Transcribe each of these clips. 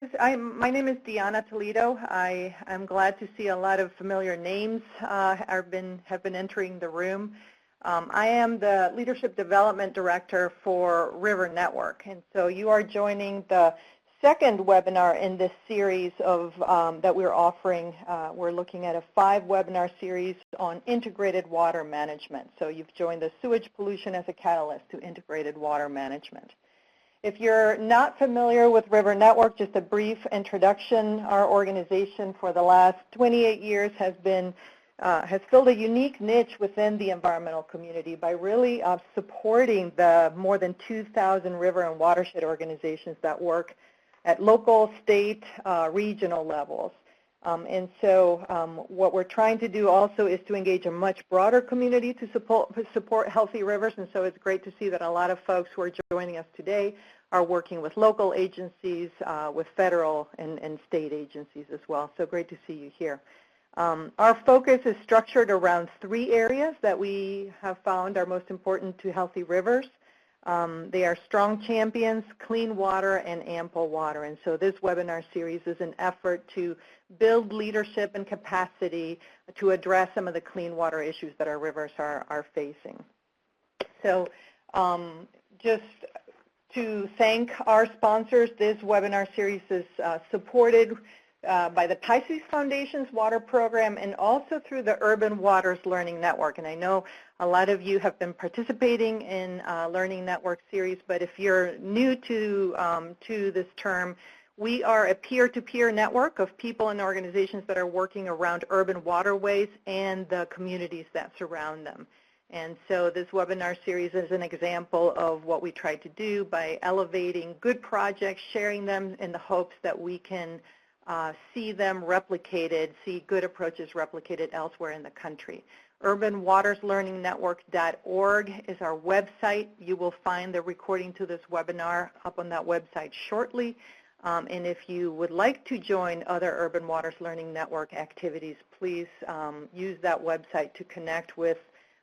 My name is Deanna Toledo. I am glad to see a lot of familiar names have been entering the room. I am the Leadership Development Director for River Network, and so you are joining the second webinar in this series of that we're offering. We're looking at a 5-webinar series on integrated water management. So you've joined the sewage pollution as a catalyst to integrated water management. If you're not familiar with River Network, just a brief introduction. Our organization for the last 28 years has filled a unique niche within the environmental community by really supporting the more than 2,000 river and watershed organizations that work at local, state, regional levels. What we're trying to do also is to engage a much broader community to support healthy rivers, and so it's great to see that a lot of folks who are joining us today are working with local agencies, with federal and state agencies as well. So great to see you here. Our focus is structured around 3 areas that we have found are most important to healthy rivers. They are strong champions, clean water, and ample water. And so this webinar series is an effort to build leadership and capacity to address some of the clean water issues that our rivers are facing. So just to thank our sponsors, this webinar series is supported by the Pisces Foundation's water program and also through the Urban Waters Learning Network. And I know a lot of you have been participating in Learning Network series, but if you're new to this term, we are a peer-to-peer network of people and organizations that are working around urban waterways and the communities that surround them. And so this webinar series is an example of what we try to do by elevating good projects, sharing them in the hopes that we can see them replicated, see good approaches replicated elsewhere in the country. UrbanWatersLearningNetwork.org is our website. You will find the recording to this webinar up on that website shortly. And if you would like to join other Urban Waters Learning Network activities, please use that website to connect with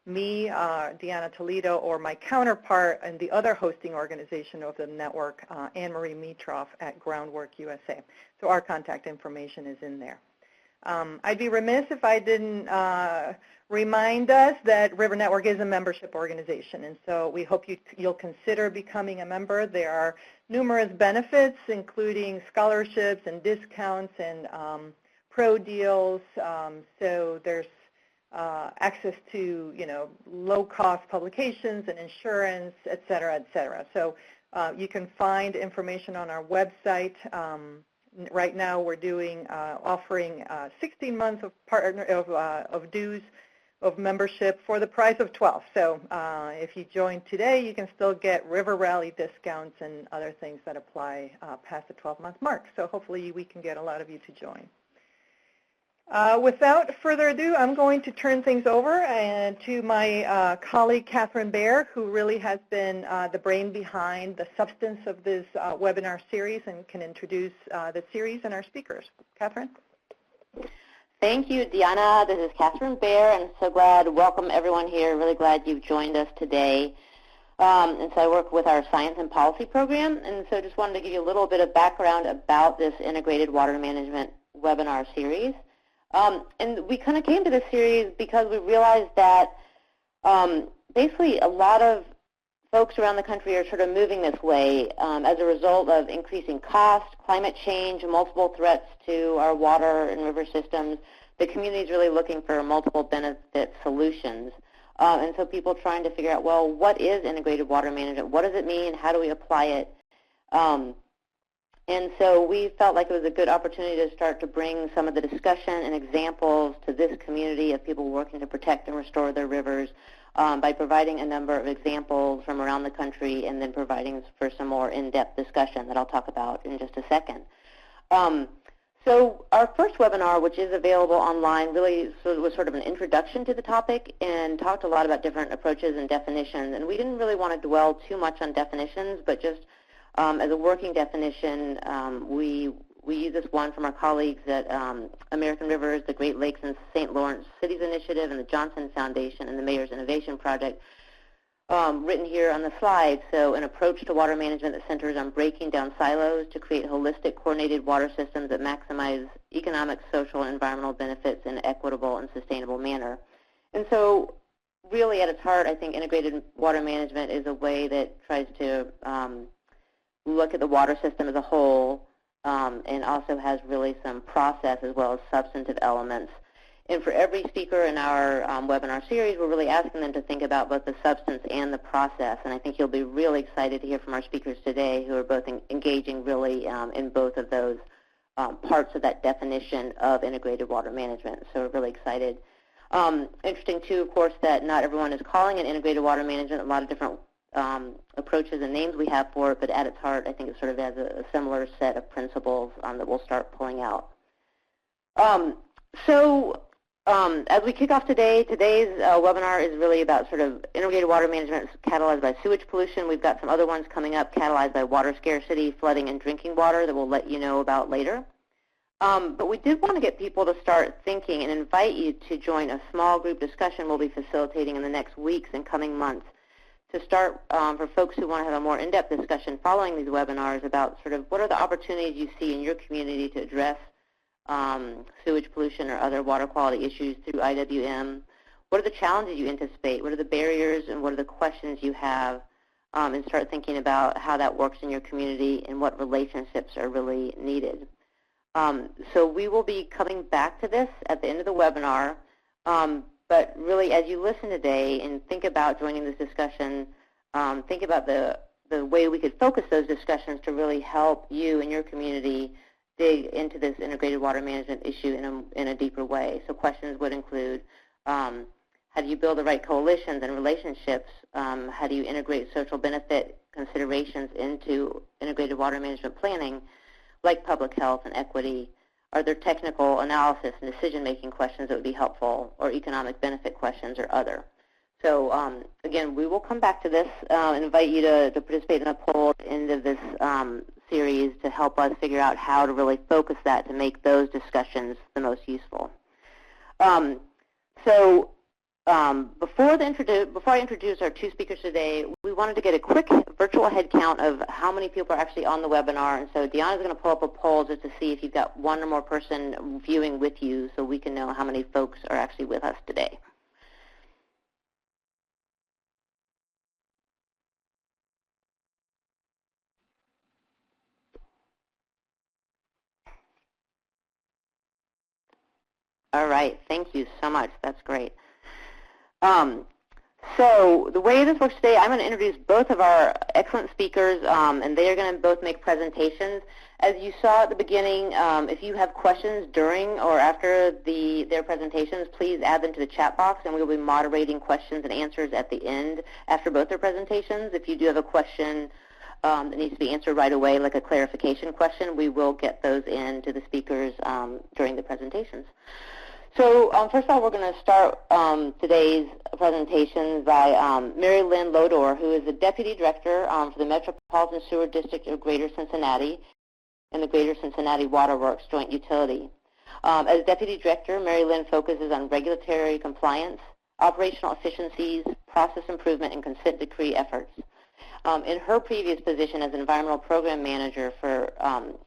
me, Deanna Toledo, or my counterpart and the other hosting organization of the network, Anne-Marie Mitroff at Groundwork USA. So our contact information is in there. I'd be remiss if I didn't remind us that River Network is a membership organization, and so we hope you'll consider becoming a member. There are numerous benefits, including scholarships and discounts and pro deals. So there's access to, low-cost publications and insurance, et cetera, et cetera. So you can find information on our website. Right now, we're offering 16 months of dues of membership for the price of 12. So if you join today, you can still get River Rally discounts and other things that apply past the 12-month mark. So hopefully we can get a lot of you to join. Without further ado, I'm going to turn things over to my colleague, Catherine Baer, who really has been the brain behind the substance of this webinar series and can introduce the series and our speakers. Catherine? Thank you, Deanna. This is Catherine Baer, and so glad to welcome everyone here. Really glad you've joined us today. And so I work with our Science and Policy program, and so just wanted to give you a little bit of background about this Integrated Water Management webinar series. And we kind of came to this series because we realized that basically a lot of folks around the country are sort of moving this way as a result of increasing cost, climate change, multiple threats to our water and river systems. The community is really looking for multiple benefit solutions. And so people trying to figure out, well, what is integrated water management? What does it mean? How do we apply it? And so we felt like it was a good opportunity to start to bring some of the discussion and examples to this community of people working to protect and restore their rivers by providing a number of examples from around the country and then providing for some more in-depth discussion that I'll talk about in just a second. So our first webinar, which is available online, really was sort of an introduction to the topic and talked a lot about different approaches and definitions. And we didn't really want to dwell too much on definitions, but just as a working definition, we use this one from our colleagues at American Rivers, the Great Lakes and St. Lawrence Cities Initiative, and the Johnson Foundation and the Mayor's Innovation Project, written here on the slide. So an approach to water management that centers on breaking down silos to create holistic, coordinated water systems that maximize economic, social, and environmental benefits in an equitable and sustainable manner. And so really at its heart, I think integrated water management is a way that tries to look at the water system as a whole and also has really some process as well as substantive elements. And for every speaker in our webinar series, we're really asking them to think about both the substance and the process. And I think you'll be really excited to hear from our speakers today who are both engaging really in both of those parts of that definition of integrated water management. So we're really excited. Interesting, too, of course, that not everyone is calling it integrated water management. A lot of different approaches and names we have for it, but at its heart, I think it sort of has a similar set of principles that we'll start pulling out. As we kick off today's webinar is really about sort of integrated water management catalyzed by sewage pollution. We've got some other ones coming up catalyzed by water scarcity, flooding, and drinking water that we'll let you know about later. But we did want to get people to start thinking and invite you to join a small group discussion we'll be facilitating in the next weeks and coming months to start for folks who want to have a more in-depth discussion following these webinars about sort of what are the opportunities you see in your community to address sewage pollution or other water quality issues through IWM. What are the challenges you anticipate? What are the barriers and what are the questions you have? And start thinking about how that works in your community and what relationships are really needed. So we will be coming back to this at the end of the webinar, but really as you listen today and think about joining this discussion, think about the way we could focus those discussions to really help you and your community dig into this integrated water management issue in a deeper way. So questions would include, how do you build the right coalitions and relationships? How do you integrate social benefit considerations into integrated water management planning, like public health and equity? Are there technical analysis and decision-making questions that would be helpful, or economic benefit questions or other? So again, we will come back to this and invite you to participate in a poll at the end of this series to help us figure out how to really focus that to make those discussions the most useful. Before I introduce our two speakers today, we wanted to get a quick virtual head count of how many people are actually on the webinar. And so Deanna's going to pull up a poll just to see if you've got one or more person viewing with you so we can know how many folks are actually with us today. All right, thank you so much. That's great. So the way this works today, I'm going to introduce both of our excellent speakers, and they are going to both make presentations. As you saw at the beginning, if you have questions during or after their presentations, please add them to the chat box, and we will be moderating questions and answers at the end after both their presentations. If you do have a question that needs to be answered right away, like a clarification question, we will get those in to the speakers during the presentations. So first of all, we're going to start today's presentation by Mary Lynn Lodore, who is the Deputy Director for the Metropolitan Sewer District of Greater Cincinnati and the Greater Cincinnati Waterworks Joint Utility. As Deputy Director, Mary Lynn focuses on regulatory compliance, operational efficiencies, process improvement, and consent decree efforts. In her previous position as Environmental Program Manager for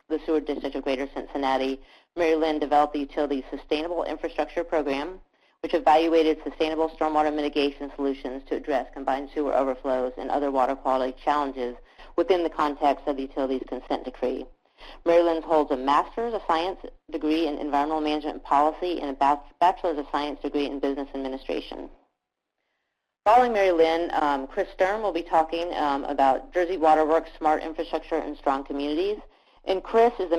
the Sewer District of Greater Cincinnati, Mary Lynn developed the utility's Sustainable Infrastructure Program, which evaluated sustainable stormwater mitigation solutions to address combined sewer overflows and other water quality challenges within the context of the utility's consent decree. Mary Lynn holds a Master's of Science degree in Environmental Management and Policy and a Bachelor's of Science degree in Business Administration. Following Mary Lynn, Chris Sturm will be talking about Jersey Waterworks Smart Infrastructure and Strong Communities. And Chris is the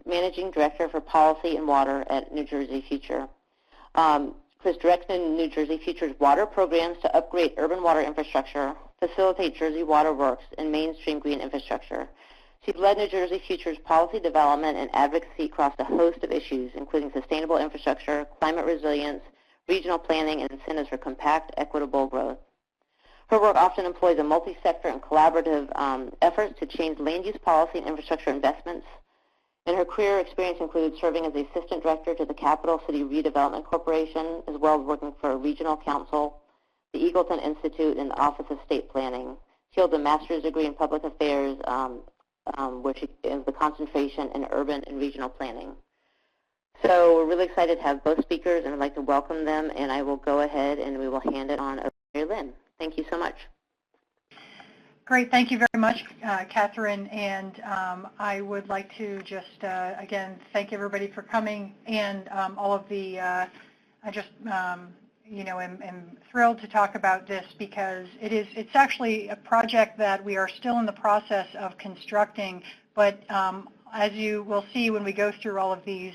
Managing Director for Policy and Water at New Jersey Future. Chris directs New Jersey Future's water programs to upgrade urban water infrastructure, facilitate Jersey Waterworks, and mainstream green infrastructure. She's led New Jersey Future's policy development and advocacy across a host of issues, including sustainable infrastructure, climate resilience, regional planning, and incentives for compact, equitable growth. Her work often employs a multi-sector and collaborative efforts to change land use policy and infrastructure investments. And her career experience includes serving as the Assistant Director to the Capital City Redevelopment Corporation, as well as working for a regional council, the Eagleton Institute and the Office of State Planning. She holds a master's degree in public affairs, which is the concentration in urban and regional planning. So we're really excited to have both speakers, and I'd like to welcome them, and I will go ahead and we will hand it on over to Lynn. Thank you so much. Great. Thank you very much, Catherine. And I would like to just, again, thank everybody for coming, and all of the, I just, am thrilled to talk about this because it's actually a project that we are still in the process of constructing, but as you will see when we go through all of these,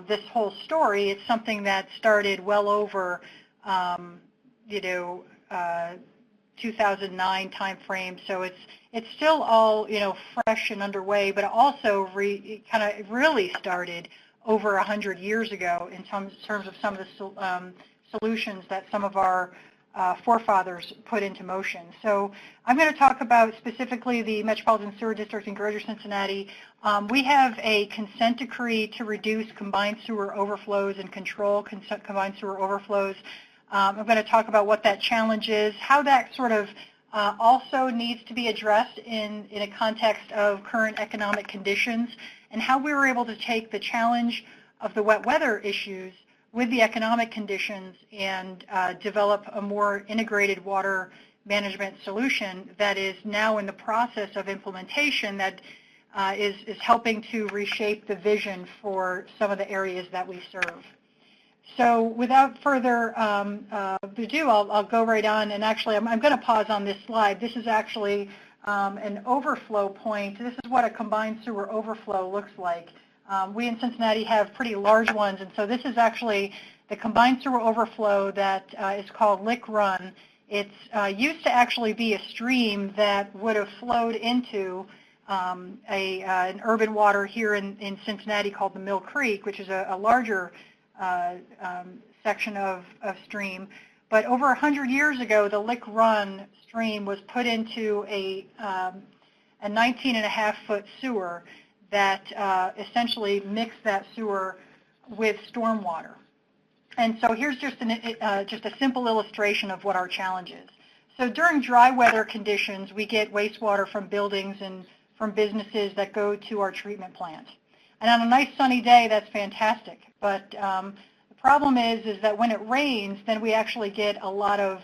this whole story, it's something that started well over, 2009 timeframe. So it's still all fresh and underway, but also kind of really started over 100 years ago in terms of some of the solutions that some of our forefathers put into motion. So I'm going to talk about specifically the Metropolitan Sewer District in Greater Cincinnati. We have a consent decree to reduce combined sewer overflows and control combined sewer overflows. I'm going to talk about what that challenge is, how that sort of also needs to be addressed in a context of current economic conditions, and how we were able to take the challenge of the wet weather issues with the economic conditions and develop a more integrated water management solution that is now in the process of implementation that is helping to reshape the vision for some of the areas that we serve. So without further ado, I'll go right on. And actually, I'm going to pause on this slide. This is actually an overflow point. This is what a combined sewer overflow looks like. We in Cincinnati have pretty large ones, and so this is actually the combined sewer overflow that is called Lick Run. It's used to actually be a stream that would have flowed into an urban water here in Cincinnati called the Mill Creek, which is a larger section of stream. But over 100 years ago, the Lick Run stream was put into a 19.5-foot sewer that essentially mixed that sewer with stormwater. And so here's just a simple illustration of what our challenge is. So during dry weather conditions, we get wastewater from buildings and from businesses that go to our treatment plant. And on a nice sunny day, that's fantastic. But the problem is that when it rains, then we actually get a lot of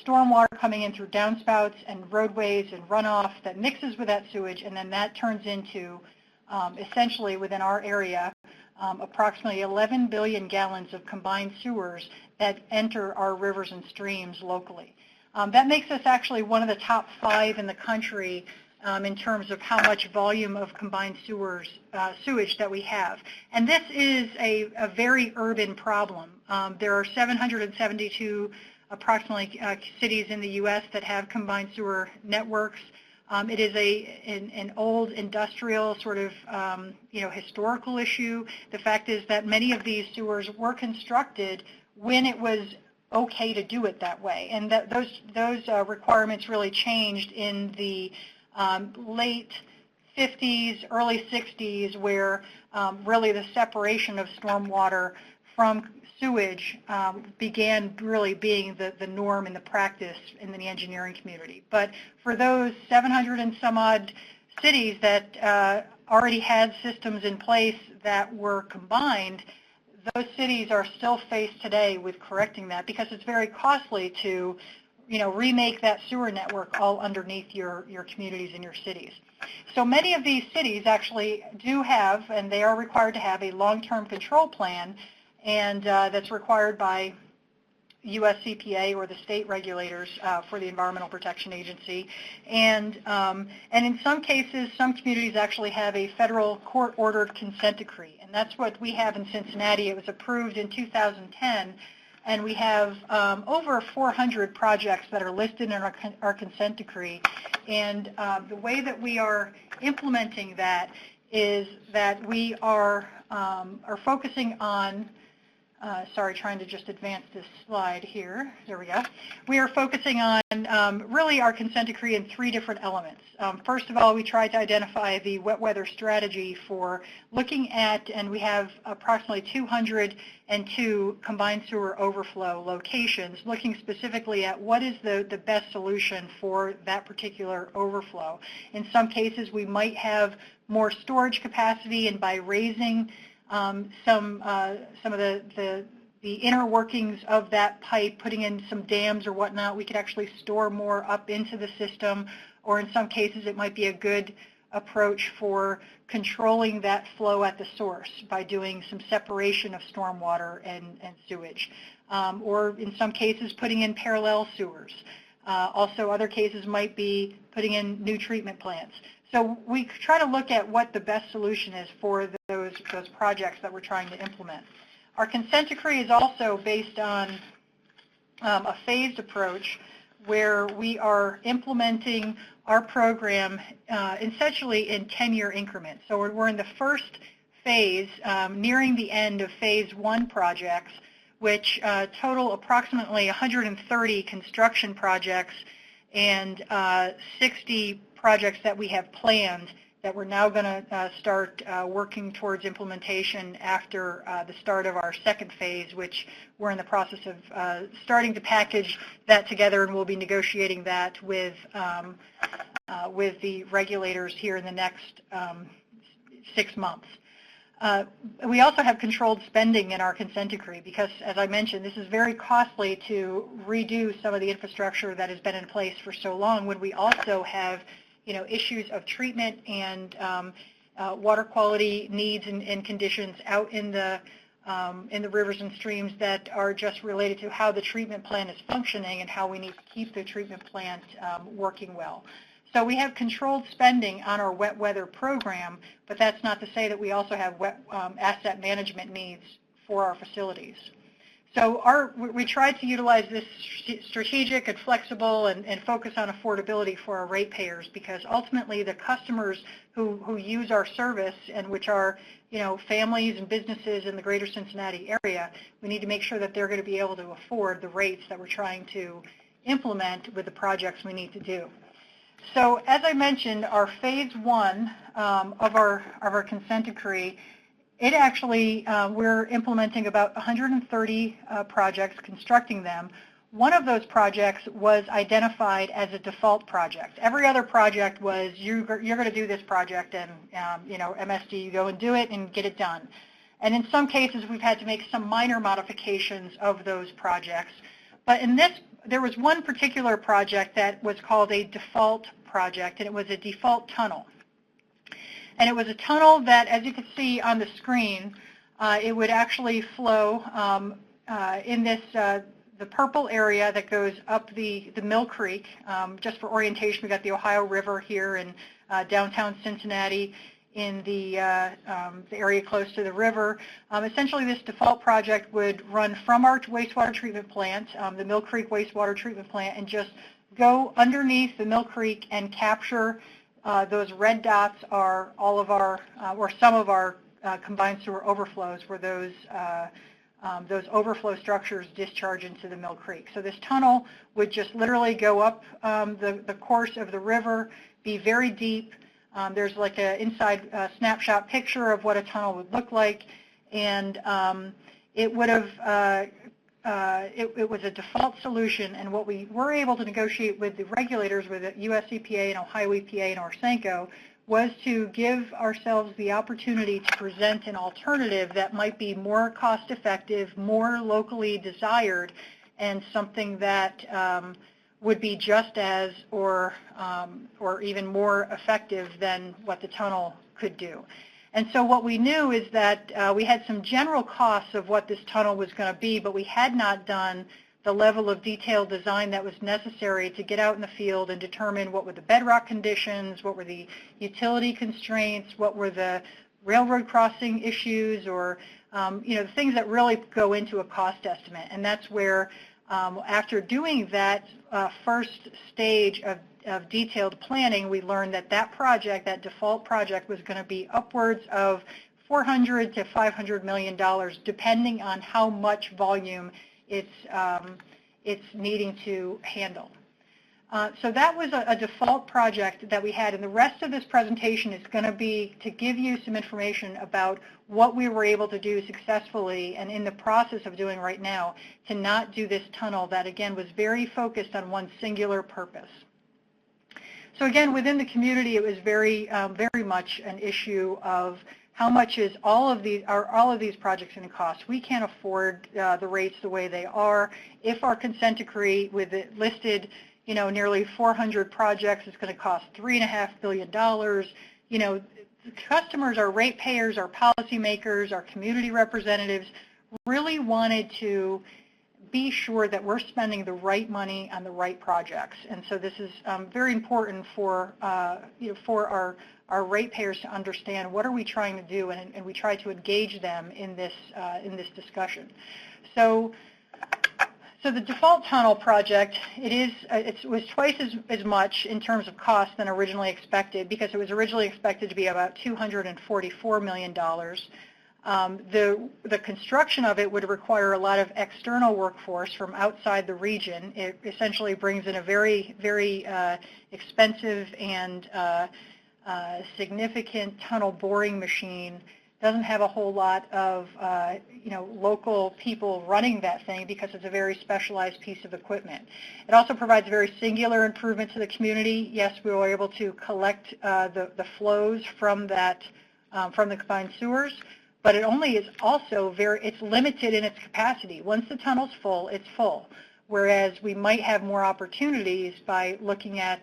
stormwater coming in through downspouts and roadways and runoff that mixes with that sewage, and then that turns into, essentially within our area, approximately 11 billion gallons of combined sewers that enter our rivers and streams locally. That makes us actually one of the top 5 in the country in terms of how much volume of combined sewage that we have. And this is a very urban problem. There are 772 approximately cities in the U.S. that have combined sewer networks. It is an old industrial sort of historical issue. The fact is that many of these sewers were constructed when it was okay to do it that way, and that those requirements really changed in the late 50s, early 60s, where really the separation of stormwater from sewage began really being the norm in the practice in the engineering community. But for those 700 and some odd cities that already had systems in place that were combined, those cities are still faced today with correcting that, because it's very costly to remake that sewer network all underneath your communities and your cities. So many of these cities actually do have, and they are required to have, a long-term control plan, and that's required by U.S. EPA or the state regulators for the Environmental Protection Agency. And in some cases, some communities actually have a federal court-ordered consent decree, and that's what we have in Cincinnati. It was approved in 2010, and we have over 400 projects that are listed in our consent decree. And the way that we are implementing that is that we are focusing on sorry, trying to just advance this slide here. There we go. We are focusing on really our consent decree in 3 different elements. First of all, we tried to identify the wet weather strategy for looking at, and we have approximately 202 combined sewer overflow locations, looking specifically at what is the best solution for that particular overflow. In some cases, we might have more storage capacity, and by raising some of the inner workings of that pipe, putting in some dams or whatnot, we could actually store more up into the system, or in some cases it might be a good approach for controlling that flow at the source by doing some separation of stormwater and sewage, or in some cases putting in parallel sewers. Also, other cases might be putting in new treatment plants. So we try to look at what the best solution is for those projects that we're trying to implement. Our consent decree is also based on a phased approach where we are implementing our program essentially in 10-year increments. So we're in the first phase, nearing the end of phase 1 projects, which total approximately 130 construction projects and 60 projects that we have planned that we're now going to start working towards implementation after the start of our second phase, which we're in the process of starting to package that together, and we'll be negotiating that with the regulators here in the next 6 months. We also have controlled spending in our consent decree because, as I mentioned, this is very costly to redo some of the infrastructure that has been in place for so long, when we also have issues of treatment and water quality needs and conditions out in the rivers and streams that are just related to how the treatment plant is functioning and how we need to keep the treatment plant working well. So we have controlled spending on our wet weather program, but that's not to say that we also have asset management needs for our facilities. So we tried to utilize this strategic and flexible and focus on affordability for our ratepayers, because ultimately the customers who use our service, and which are families and businesses in the greater Cincinnati area, we need to make sure that they're going to be able to afford the rates that we're trying to implement with the projects we need to do. So as I mentioned, our phase 1 of our consent decree, it actually, we're implementing about 130 projects, constructing them. One of those projects was identified as a default project. Every other project was, you're going to do this project, and MSD, you go and do it and get it done. And in some cases, we've had to make some minor modifications of those projects. But in this, there was one particular project that was called a default project, and it was a default tunnel. And it was a tunnel that, as you can see on the screen, it would actually flow in this, the purple area that goes up the Mill Creek. Just for orientation, we've got the Ohio River here in downtown Cincinnati in the area close to the river. Essentially, this default project would run from our wastewater treatment plant, the Mill Creek wastewater treatment plant, and just go underneath the Mill Creek and capture those red dots are all of our, or some of our combined sewer overflows, where those overflow structures discharge into the Mill Creek. So this tunnel would just literally go up the course of the river, be very deep. There's like an inside snapshot picture of what a tunnel would look like, and it would have it was a default solution, and what we were able to negotiate with the regulators, with the US EPA and Ohio EPA and Orsenco, was to give ourselves the opportunity to present an alternative that might be more cost-effective, more locally desired, and something that would be just as or even more effective than what the tunnel could do. And so what we knew is that we had some general costs of what this tunnel was going to be, but we had not done the level of detailed design that was necessary to get out in the field and determine what were the bedrock conditions, what were the utility constraints, what were the railroad crossing issues, or the things that really go into a cost estimate. And that's where, after doing that first stage of detailed planning, we learned that that project, that default project, was going to be upwards of $400 to $500 million, depending on how much volume it's needing to handle. So that was a default project that we had, and the rest of this presentation is going to be to give you some information about what we were able to do successfully and in the process of doing right now to not do this tunnel that, again, was very focused on one singular purpose. So again, within the community, it was very much an issue of how much is all of these projects going to cost. We can't afford the rates the way they are. If our consent decree with it listed, nearly 400 projects is going to cost $3.5 billion. Customers, our ratepayers, our policymakers, our community representatives really wanted to be sure that we're spending the right money on the right projects. And so this is very important for our ratepayers to understand what are we trying to do, and we try to engage them in this discussion. So the default tunnel project, it was twice as much in terms of cost than originally expected, because it was originally expected to be about $244 million. The construction of it would require a lot of external workforce from outside the region. It essentially brings in a very, very expensive and significant tunnel boring machine. Doesn't have a whole lot of local people running that thing because it's a very specialized piece of equipment. It also provides very singular improvement to the community. Yes, we were able to collect the flows from that from the combined sewers, but it only is also it's limited in its capacity. Once the tunnel's full, it's full. Whereas we might have more opportunities by looking at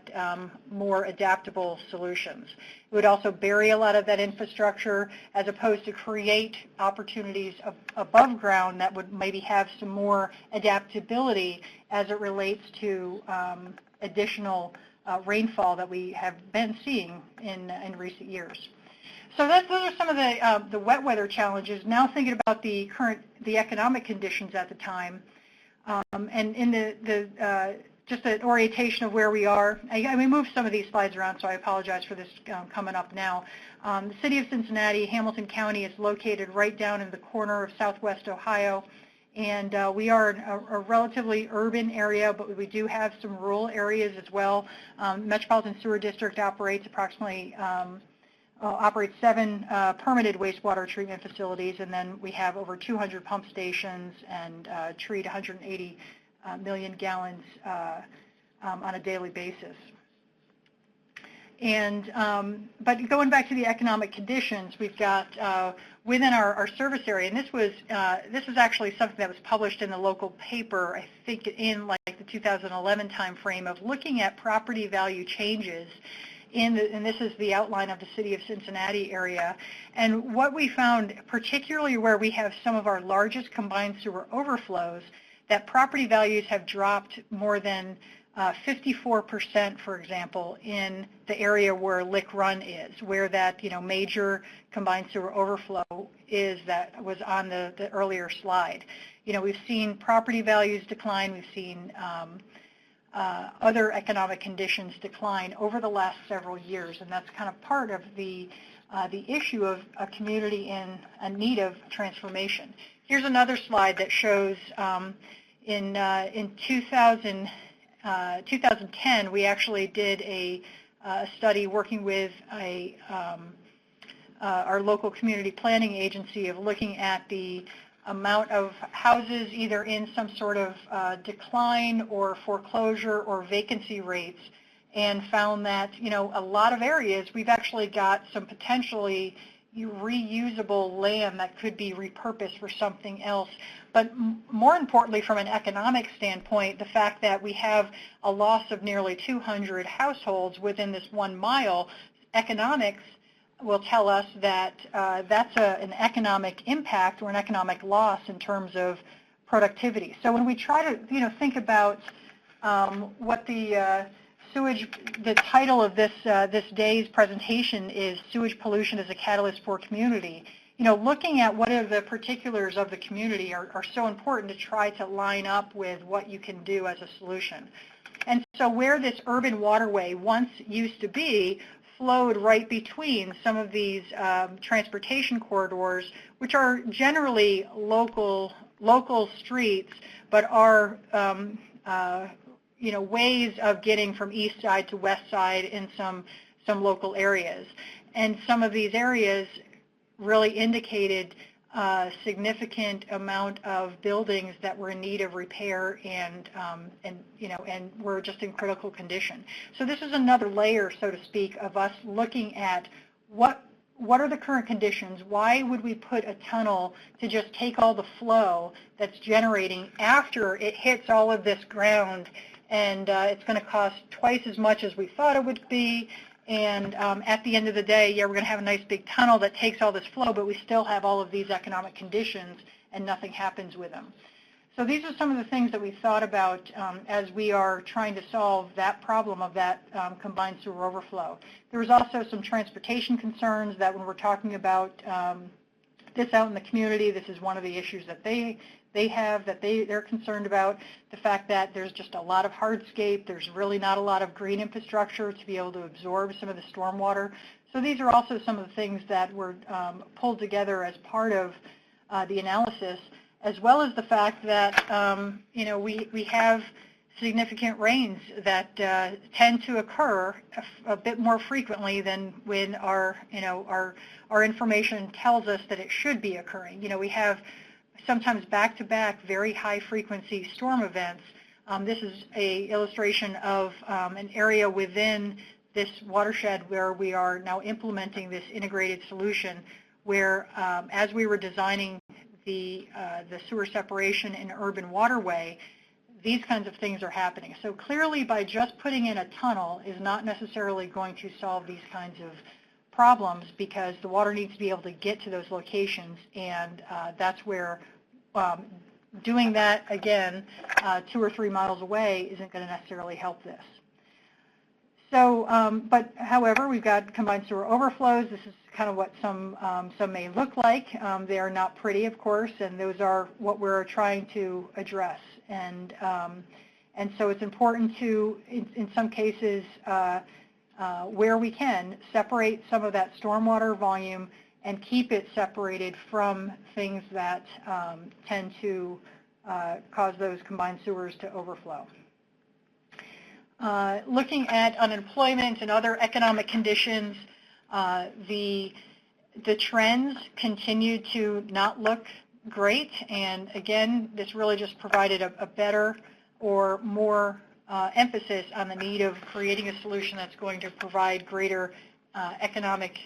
more adaptable solutions. It would also bury a lot of that infrastructure as opposed to create opportunities above ground that would maybe have some more adaptability as it relates to additional rainfall that we have been seeing in recent years. So those are some of the wet weather challenges. Now thinking about the economic conditions at the time. And in just an orientation of where we are, we moved some of these slides around, so I apologize for this coming up now. The city of Cincinnati, Hamilton County, is located right down in the corner of southwest Ohio, and we are a relatively urban area, but we do have some rural areas as well. Metropolitan Sewer District operates approximately operates 7 permitted wastewater treatment facilities, and then we have over 200 pump stations and treat 180 million gallons on a daily basis. And but going back to the economic conditions, we've got within our service area, and this was actually something that was published in the local paper, I think in like the 2011 timeframe, of looking at property value changes. And this is the outline of the city of Cincinnati area. And what we found, particularly where we have some of our largest combined sewer overflows, that property values have dropped more than 54%, for example, in the area where Lick Run is, where that major combined sewer overflow is that was on the earlier slide. We've seen property values decline. We've seen other economic conditions decline over the last several years, and that's kind of part of the issue of a community in need of transformation. Here's another slide that shows in 2010 we actually did a study working with our local community planning agency of looking at the amount of houses either in some sort of decline or foreclosure or vacancy rates, and found that a lot of areas we've actually got some potentially reusable land that could be repurposed for something else. But more importantly, from an economic standpoint, the fact that we have a loss of nearly 200 households within this 1 mile, economics will tell us that that's an economic impact or an economic loss in terms of productivity. So when we try to think about what the title of this day's presentation is Sewage Pollution as a Catalyst for Community, looking at what are the particulars of the community are so important to try to line up with what you can do as a solution. And so where this urban waterway once used to be flowed right between some of these transportation corridors, which are generally local streets, but are ways of getting from east side to west side in some local areas. And some of these areas really indicated a significant amount of buildings that were in need of repair and were just in critical condition. So this is another layer, so to speak, of us looking at what are the current conditions? Why would we put a tunnel to just take all the flow that's generating after it hits all of this ground, and it's going to cost twice as much as we thought it would be, and at the end of the day, yeah, we're going to have a nice big tunnel that takes all this flow, but we still have all of these economic conditions and nothing happens with them. So these are some of the things that we thought about as we are trying to solve that problem of that combined sewer overflow. There was also some transportation concerns that when we're talking about this out in the community, this is one of the issues that they have, that they're concerned about, the fact that there's just a lot of hardscape, there's really not a lot of green infrastructure to be able to absorb some of the stormwater. So these are also some of the things that were pulled together as part of the analysis, as well as the fact that we have significant rains that tend to occur a bit more frequently than when our information tells us that it should be occurring. We have sometimes back-to-back very high-frequency storm events. This is an illustration of an area within this watershed where we are now implementing this integrated solution where as we were designing the sewer separation in urban waterway, these kinds of things are happening. So clearly by just putting in a tunnel is not necessarily going to solve these kinds of problems because the water needs to be able to get to those locations, and that's where doing that again 2 or 3 miles away isn't going to necessarily help this. So, but however, we've got combined sewer overflows. This is kind of what some may look like. They are not pretty, of course, and those are what we're trying to address. And so it's important to, in some cases, where we can, separate some of that stormwater volume and keep it separated from things that tend to cause those combined sewers to overflow. Looking at unemployment and other economic conditions, the trends continue to not look great, and again, this really just provided a better or more emphasis on the need of creating a solution that's going to provide greater economic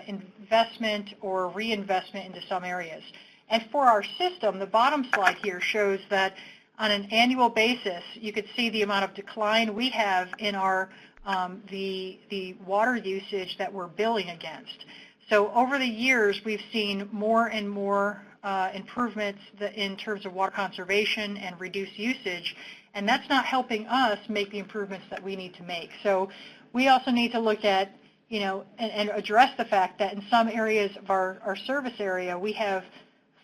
investment or reinvestment into some areas. And for our system, the bottom slide here shows that on an annual basis, you could see the amount of decline we have in our the water usage that we're billing against. So over the years, we've seen more and more improvements in terms of water conservation and reduced usage, and that's not helping us make the improvements that we need to make. So we also need to look at, and address the fact that in some areas of our service area, we have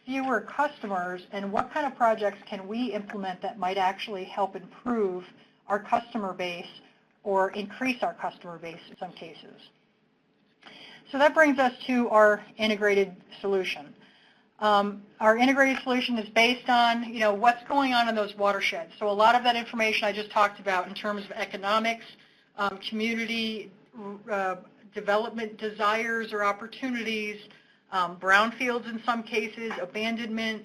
fewer customers, and what kind of projects can we implement that might actually help improve our customer base or increase our customer base in some cases. So that brings us to our integrated solution. Our integrated solution is based on, what's going on in those watersheds. So a lot of that information I just talked about in terms of economics, community development desires or opportunities, brownfields in some cases, abandonment,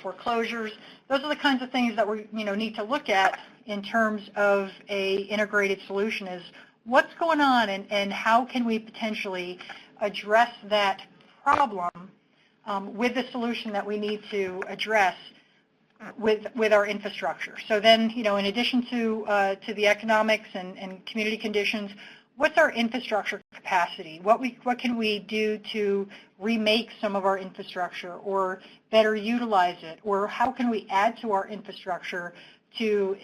foreclosures. Those are the kinds of things that we need to look at in terms of a integrated solution, is what's going on and how can we potentially address that problem with the solution that we need to address with our infrastructure. So then, in addition to the economics and community conditions, what's our infrastructure capacity? What can we do to remake some of our infrastructure or better utilize it? Or how can we add to our infrastructure to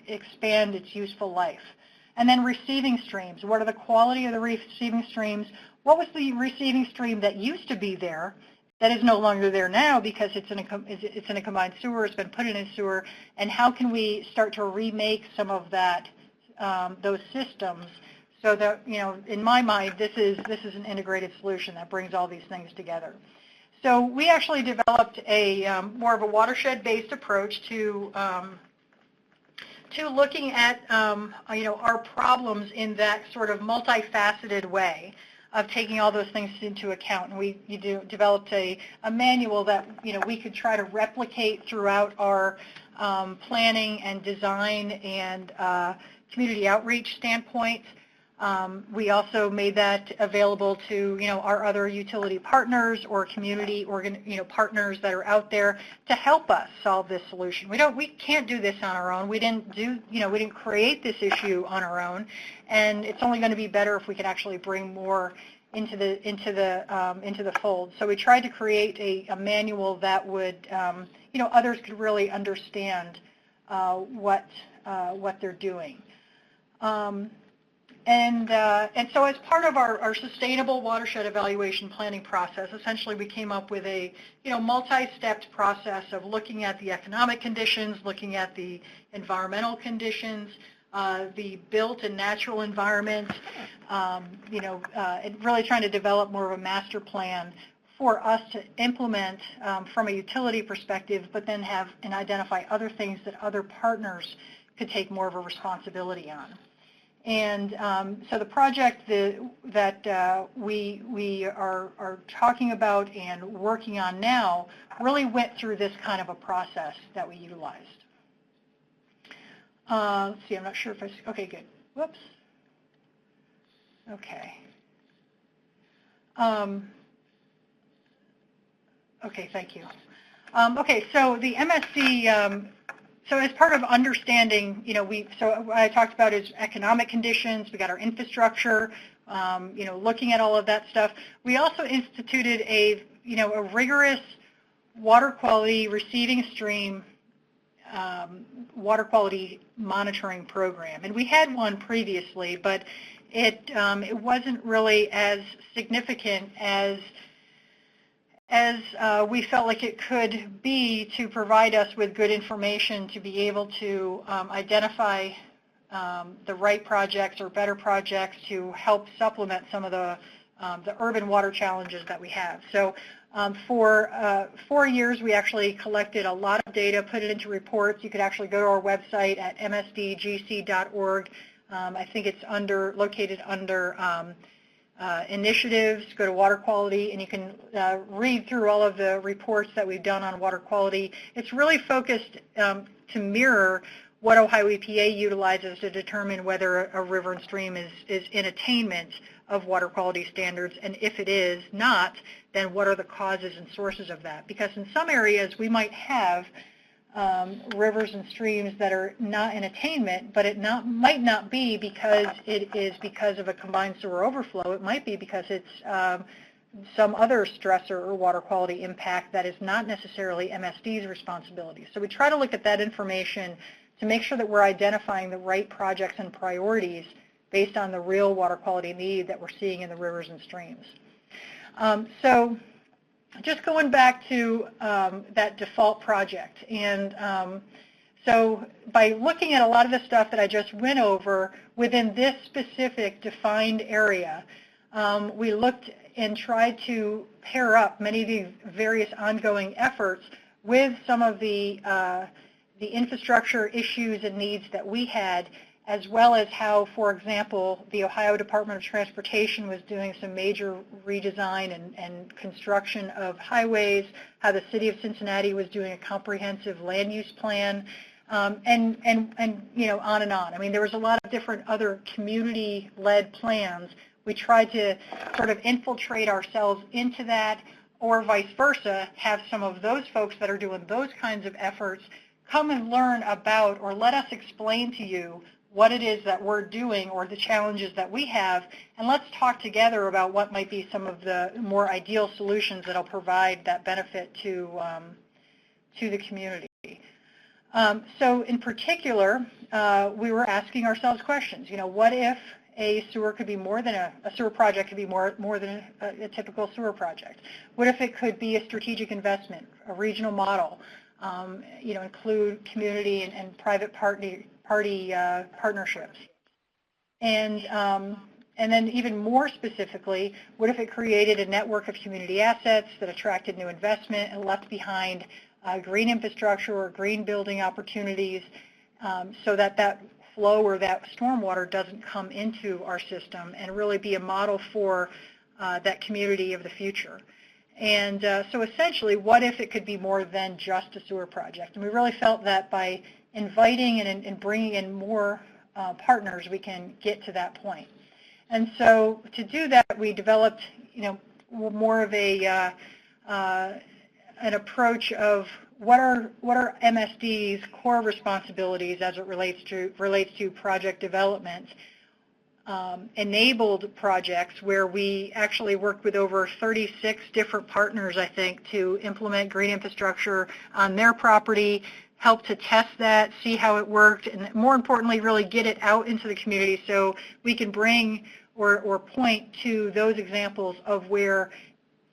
expand its useful life? And then receiving streams. What are the quality of the receiving streams? What was the receiving stream that used to be there that is no longer there now because it's in a combined sewer, it's been put in a sewer, and how can we start to remake some of that, those systems So that, in my mind, this is an integrated solution that brings all these things together. So we actually developed a more of a watershed-based approach to looking at our problems in that sort of multifaceted way of taking all those things into account. And we developed a manual that we could try to replicate throughout our planning and design and community outreach standpoints. We also made that available to our other utility partners or community partners that are out there to help us solve this solution. We can't do this on our own. We didn't create this issue on our own, and it's only going to be better if we can actually bring more into the fold. So we tried to create a manual that would others could really understand what they're doing. And so as part of our sustainable watershed evaluation planning process, essentially we came up with a multi-stepped process of looking at the economic conditions, looking at the environmental conditions, the built and natural environment, and really trying to develop more of a master plan for us to implement from a utility perspective, but then have and identify other things that other partners could take more of a responsibility on. And so the project that we are talking about and working on now really went through this kind of a process that we utilized. Let's see, I'm not sure if okay, good. Whoops. Okay. Okay, thank you. Okay, so the MSD, so as part of understanding, so what I talked about is economic conditions, we got our infrastructure, looking at all of that stuff. We also instituted a rigorous water quality receiving stream water quality monitoring program. And we had one previously, but it wasn't really as significant as we felt like it could be to provide us with good information to be able to identify the right projects or better projects to help supplement some of the urban water challenges that we have. So for 4 years, we actually collected a lot of data, put it into reports. You could actually go to our website at msdgc.org. I think it's located under initiatives, go to water quality, and you can read through all of the reports that we've done on water quality. It's really focused to mirror what Ohio EPA utilizes to determine whether a river and stream is in attainment of water quality standards, and if it is not, then what are the causes and sources of that? Because in some areas we might have rivers and streams that are not in attainment, but it might not be because it is because of a combined sewer overflow. It might be because it's some other stressor or water quality impact that is not necessarily MSD's responsibility. So we try to look at that information to make sure that we're identifying the right projects and priorities based on the real water quality need that we're seeing in the rivers and streams. So just going back to that default project, and so by looking at a lot of the stuff that I just went over within this specific defined area, we looked and tried to pair up many of these various ongoing efforts with some of the infrastructure issues and needs that we had, as well as how, for example, the Ohio Department of Transportation was doing some major redesign and construction of highways, how the city of Cincinnati was doing a comprehensive land use plan, and on and on. I mean, there was a lot of different other community-led plans. We tried to sort of infiltrate ourselves into that, or vice versa, have some of those folks that are doing those kinds of efforts come and learn about, or let us explain to you what it is that we're doing or the challenges that we have, and let's talk together about what might be some of the more ideal solutions that will provide that benefit to the community. So in particular, we were asking ourselves questions. What if a sewer could be more than a sewer project could be more than a typical sewer project? What if it could be a strategic investment, a regional model, include community and private party partnerships? And then even more specifically, what if it created a network of community assets that attracted new investment and left behind green infrastructure or green building opportunities so that that flow or that stormwater doesn't come into our system and really be a model for that community of the future. And so essentially, what if it could be more than just a sewer project? And we really felt that by inviting and bringing in more partners, we can get to that point. And so to do that, we developed, more of an approach of what are MSD's core responsibilities as it relates to project development. Enabled projects where we actually worked with over 36 different partners, I think, to implement green infrastructure on their property, help to test that, see how it worked, and more importantly, really get it out into the community so we can bring or point to those examples of where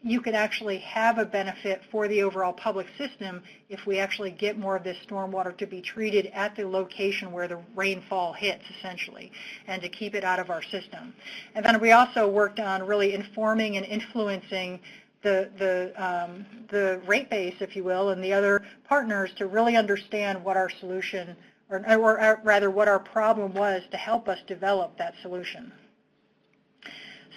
you could actually have a benefit for the overall public system if we actually get more of this stormwater to be treated at the location where the rainfall hits, essentially, and to keep it out of our system. And then we also worked on really informing and influencing the rate base, if you will, and the other partners to really understand what our solution, or rather what our problem was to help us develop that solution.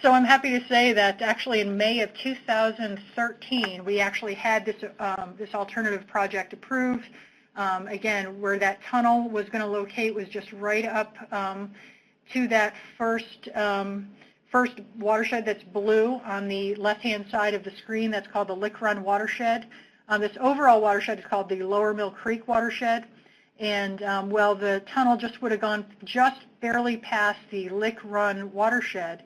So I'm happy to say that actually in May of 2013, we actually had this alternative project approved. Again, where that tunnel was going to locate was just right up to that first watershed that's blue on the left-hand side of the screen. That's called the Lick Run Watershed. This overall watershed is called the Lower Mill Creek Watershed. And well, the tunnel just would have gone just barely past the Lick Run Watershed.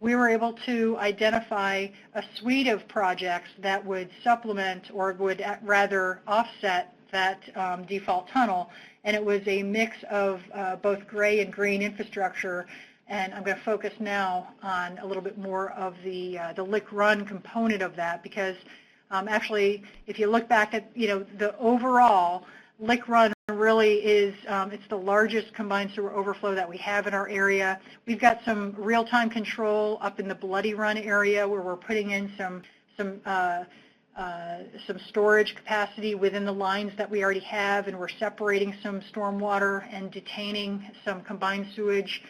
We were able to identify a suite of projects that would supplement or would rather offset that default tunnel, and it was a mix of both gray and green infrastructure. And I'm going to focus now on a little bit more of the Lick Run component of that, because actually, if you look back at the overall, Lick Run really is, it's the largest combined sewer overflow that we have in our area. We've got some real-time control up in the Bloody Run area where we're putting in some storage capacity within the lines that we already have, and we're separating some stormwater and detaining some combined sewage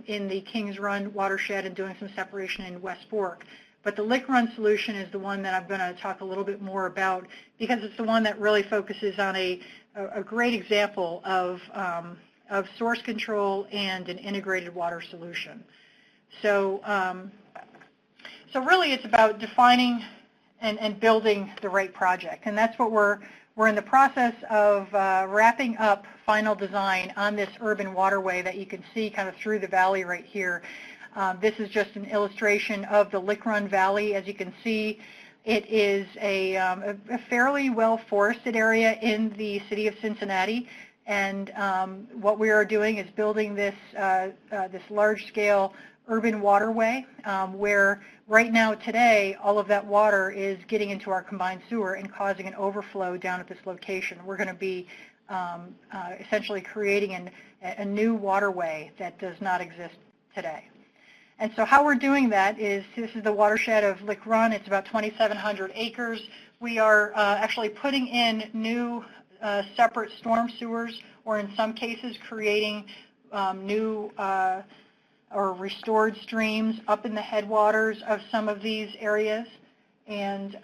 in the Kings Run watershed and doing some separation in West Fork. But the Lick Run solution is the one that I'm going to talk a little bit more about, because it's the one that really focuses on a great example of source control and an integrated water solution. So, so really it's about defining and building the right project, and that's what we're in the process of wrapping up final design on this urban waterway that you can see kind of through the valley right here. This is just an illustration of the Lick Run Valley. As you can see, it is a fairly well-forested area in the city of Cincinnati, and what we are doing is building this large-scale urban waterway where right now today all of that water is getting into our combined sewer and causing an overflow down at this location. We're going to be essentially creating a new waterway that does not exist today. And so how we're doing that is, this is the watershed of Lick Run. It's about 2,700 acres. We are actually putting in new separate storm sewers, or in some cases creating new or restored streams up in the headwaters of some of these areas. And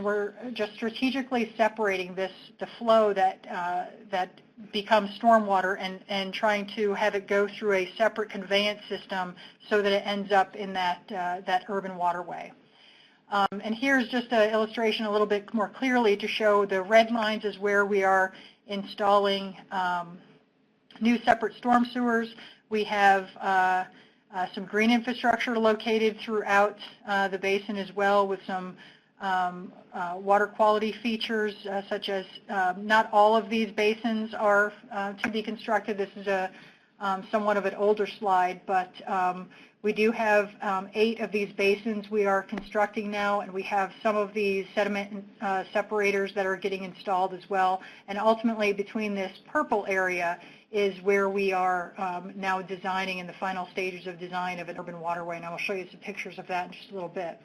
we're just strategically separating the flow that becomes stormwater and trying to have it go through a separate conveyance system so that it ends up in that urban waterway. And here's just an illustration a little bit more clearly to show the red lines is where we are installing new separate storm sewers. We have some green infrastructure located throughout the basin as well, with some water quality features such as not all of these basins are to be constructed. This is somewhat of an older slide, but We do have 8 of these basins we are constructing now, and we have some of these sediment separators that are getting installed as well. And ultimately, between this purple area is where we are now designing in the final stages of design of an urban waterway, and I will show you some pictures of that in just a little bit.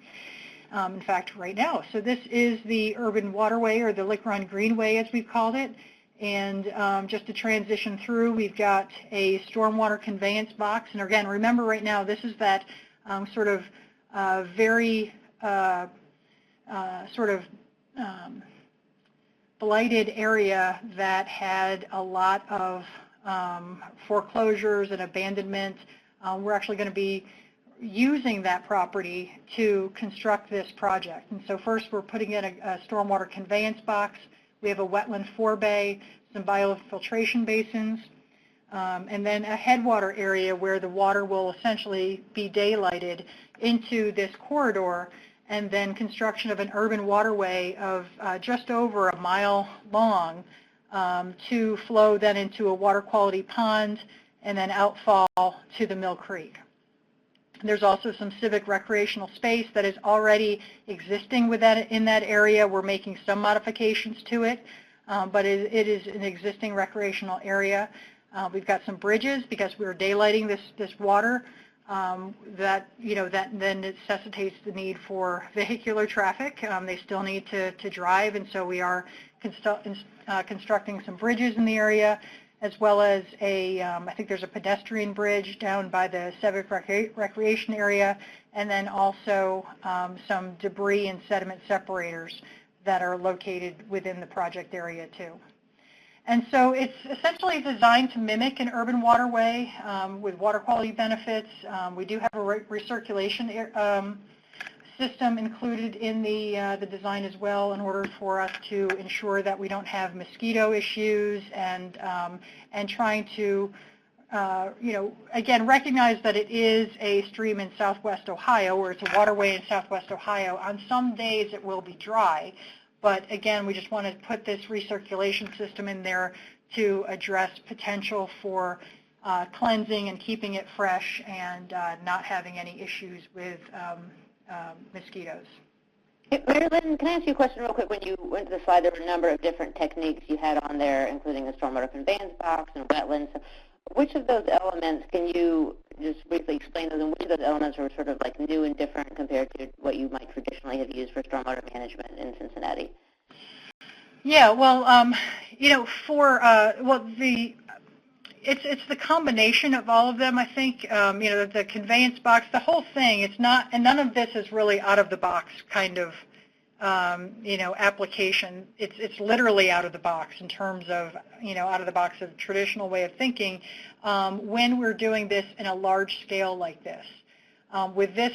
In fact, right now. So this is the urban waterway, or the Run Greenway as we've called it. And just to transition through, we've got a stormwater conveyance box. And again, remember right now, this is that sort of very blighted area that had a lot of foreclosures and abandonment. We're actually going to be using that property to construct this project. And so first we're putting in a stormwater conveyance box. We have a wetland forebay, some biofiltration basins, and then a headwater area where the water will essentially be daylighted into this corridor, and then construction of an urban waterway of just over a mile long to flow then into a water quality pond and then outfall to the Mill Creek. There's also some civic recreational space that is already existing in that area. We're making some modifications to it, but it is an existing recreational area. We've got some bridges because we're daylighting this water that then necessitates the need for vehicular traffic. They still need to drive, and so we are constructing some bridges in the area, as well as I think there's a pedestrian bridge down by the civic recreation area, and then also some debris and sediment separators that are located within the project area too. And so it's essentially designed to mimic an urban waterway with water quality benefits. We do have a recirculation system included in the design as well, in order for us to ensure that we don't have mosquito issues, and trying to again recognize that it is a stream in Southwest Ohio, or it's a waterway in Southwest Ohio. On some days it will be dry, but again we just want to put this recirculation system in there to address potential for cleansing and keeping it fresh, and not having any issues with mosquitoes. Hey, Mary Lynn, can I ask you a question real quick? When you went to the slide, there were a number of different techniques you had on there, including a stormwater conveyance box and wetlands. Which of those elements, can you just briefly explain those, and which of those elements are sort of like new and different compared to what you might traditionally have used for stormwater management in Cincinnati? Yeah, well, it's the combination of all of them, I think. The conveyance box, the whole thing, it's not, and none of this is really out of the box kind of, application. It's literally out of the box in terms of, out of the box of traditional way of thinking, when we're doing this in a large scale like this. With this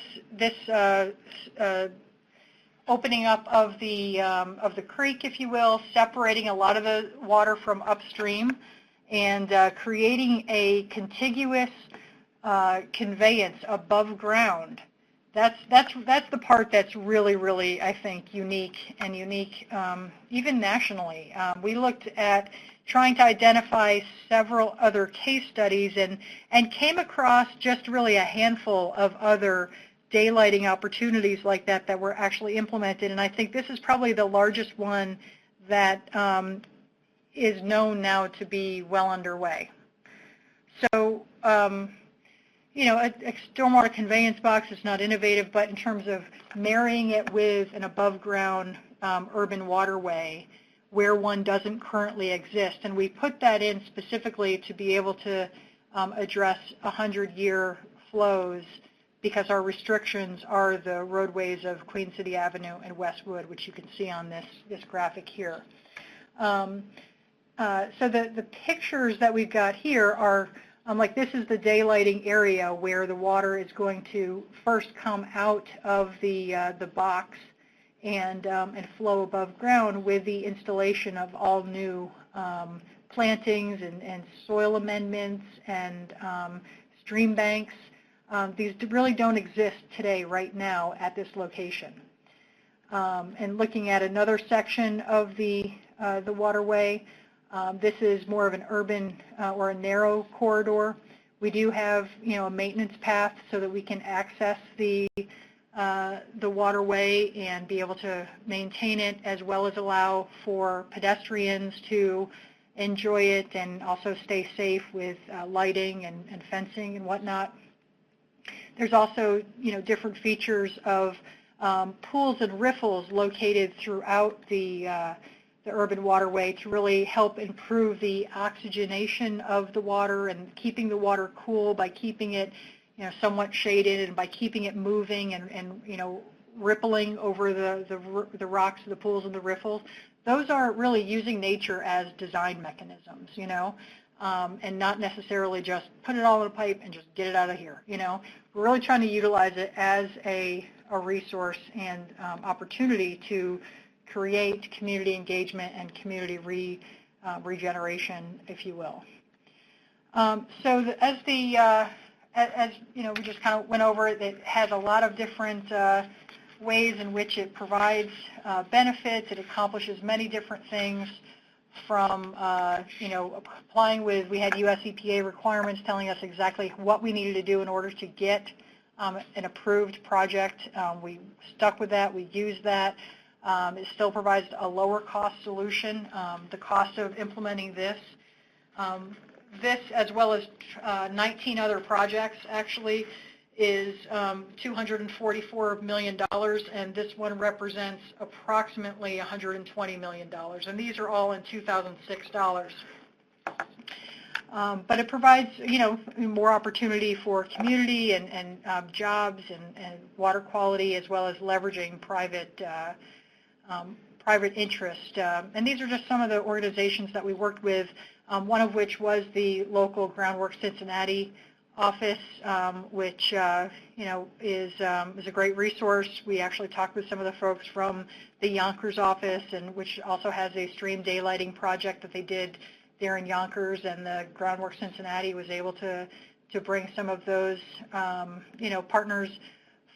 opening up of the creek, if you will, separating a lot of the water from upstream, and creating a contiguous conveyance above ground. That's the part that's really, really, I think, unique even nationally. We looked at trying to identify several other case studies, and came across just really a handful of other daylighting opportunities like that were actually implemented, and I think this is probably the largest one that is known now to be well underway. So, a stormwater conveyance box is not innovative, but in terms of marrying it with an above-ground urban waterway where one doesn't currently exist, and we put that in specifically to be able to address 100-year flows, because our restrictions are the roadways of Queen City Avenue and Westwood, which you can see on this graphic here. So the pictures that we've got here are, like, this is the daylighting area where the water is going to first come out of the box and flow above ground, with the installation of all new plantings and soil amendments and stream banks. These really don't exist today right now at this location. And looking at another section of the waterway, this is more of an urban or a narrow corridor We do have, a maintenance path so that we can access the waterway and be able to maintain it, as well as allow for pedestrians to enjoy it and also stay safe with lighting and fencing and whatnot. There's also, different features of pools and riffles located throughout the urban waterway to really help improve the oxygenation of the water and keeping the water cool by keeping it, somewhat shaded, and by keeping it moving and rippling over the rocks of the pools and the riffles. Those are really using nature as design mechanisms, and not necessarily just put it all in a pipe and just get it out of here. We're really trying to utilize it as a resource and opportunity to create community engagement and community regeneration, if you will. As we just kind of went over it, it has a lot of different ways in which it provides benefits. It accomplishes many different things, from complying with, we had US EPA requirements telling us exactly what we needed to do in order to get an approved project. We stuck with that. We used that. It still provides a lower cost solution. The cost of implementing this, as well as 19 other projects, actually is $244 million, and this one represents approximately $120 million, and these are all in 2006 dollars. But it provides, more opportunity for community and jobs and water quality, as well as leveraging private interest. And these are just some of the organizations that we worked with, one of which was the local Groundwork Cincinnati office, which is a great resource. We actually talked with some of the folks from the Yonkers office, and which also has a stream daylighting project that they did there in Yonkers, and the Groundwork Cincinnati was able to bring some of those partners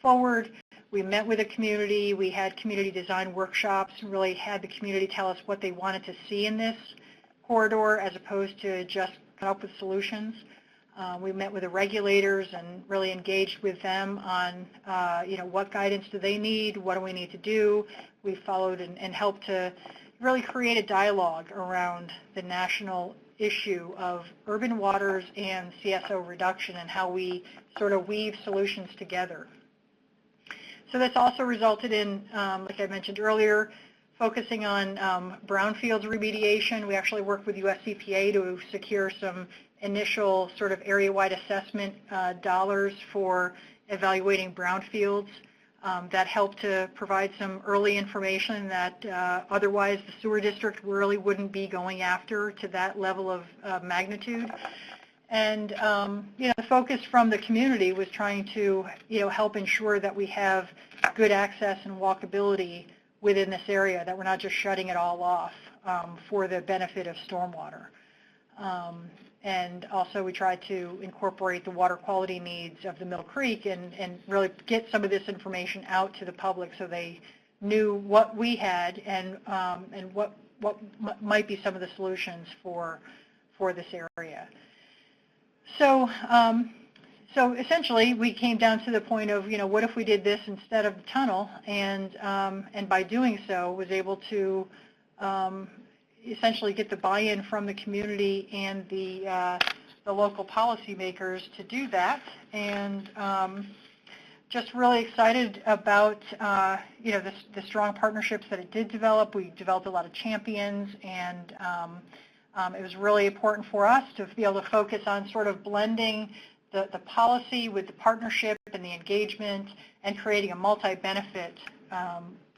forward. We met with the community. We had community design workshops, really had the community tell us what they wanted to see in this corridor, as opposed to just come up with solutions. We met with the regulators and really engaged with them on, what guidance do they need, what do we need to do. We followed and helped to really create a dialogue around the national issue of urban waters and CSO reduction and how we sort of weave solutions together. So that's also resulted in, like I mentioned earlier, focusing on brownfields remediation. We actually worked with US EPA to secure some initial sort of area-wide assessment dollars for evaluating brownfields. That helped to provide some early information that otherwise the sewer district really wouldn't be going after to that level of magnitude. And the focus from the community was trying to help ensure that we have good access and walkability within this area, that we're not just shutting it all off for the benefit of stormwater. And also we tried to incorporate the water quality needs of the Mill Creek and really get some of this information out to the public so they knew what we had and what might be some of the solutions for this area. So so essentially we came down to the point of, what if we did this instead of the tunnel, and by doing so was able to essentially get the buy-in from the community and the local policymakers to do that, and just really excited about the strong partnerships that it did develop. We developed a lot of champions, and it was really important for us to be able to focus on sort of blending the policy with the partnership and the engagement, and creating a multi-benefit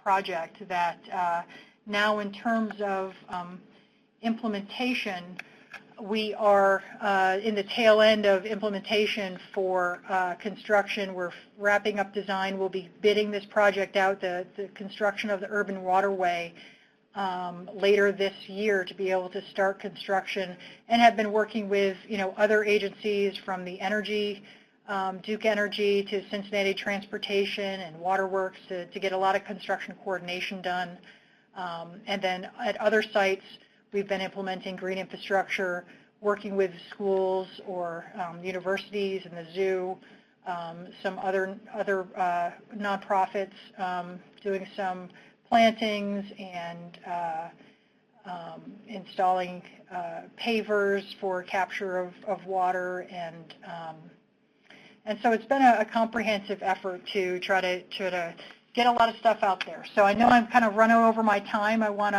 project that now, in terms of implementation, we are in the tail end of implementation for construction. We're wrapping up design. We'll be bidding this project out, the construction of the urban waterway, later this year, to be able to start construction, and have been working with other agencies, from the energy, Duke Energy, to Cincinnati Transportation and Waterworks, to get a lot of construction coordination done. And then at other sites, we've been implementing green infrastructure working with schools or universities and the zoo, some other nonprofits doing some plantings and installing pavers for capture of water, and so it's been a comprehensive effort to try to get a lot of stuff out there. So I know I'm kind of running over my time. I want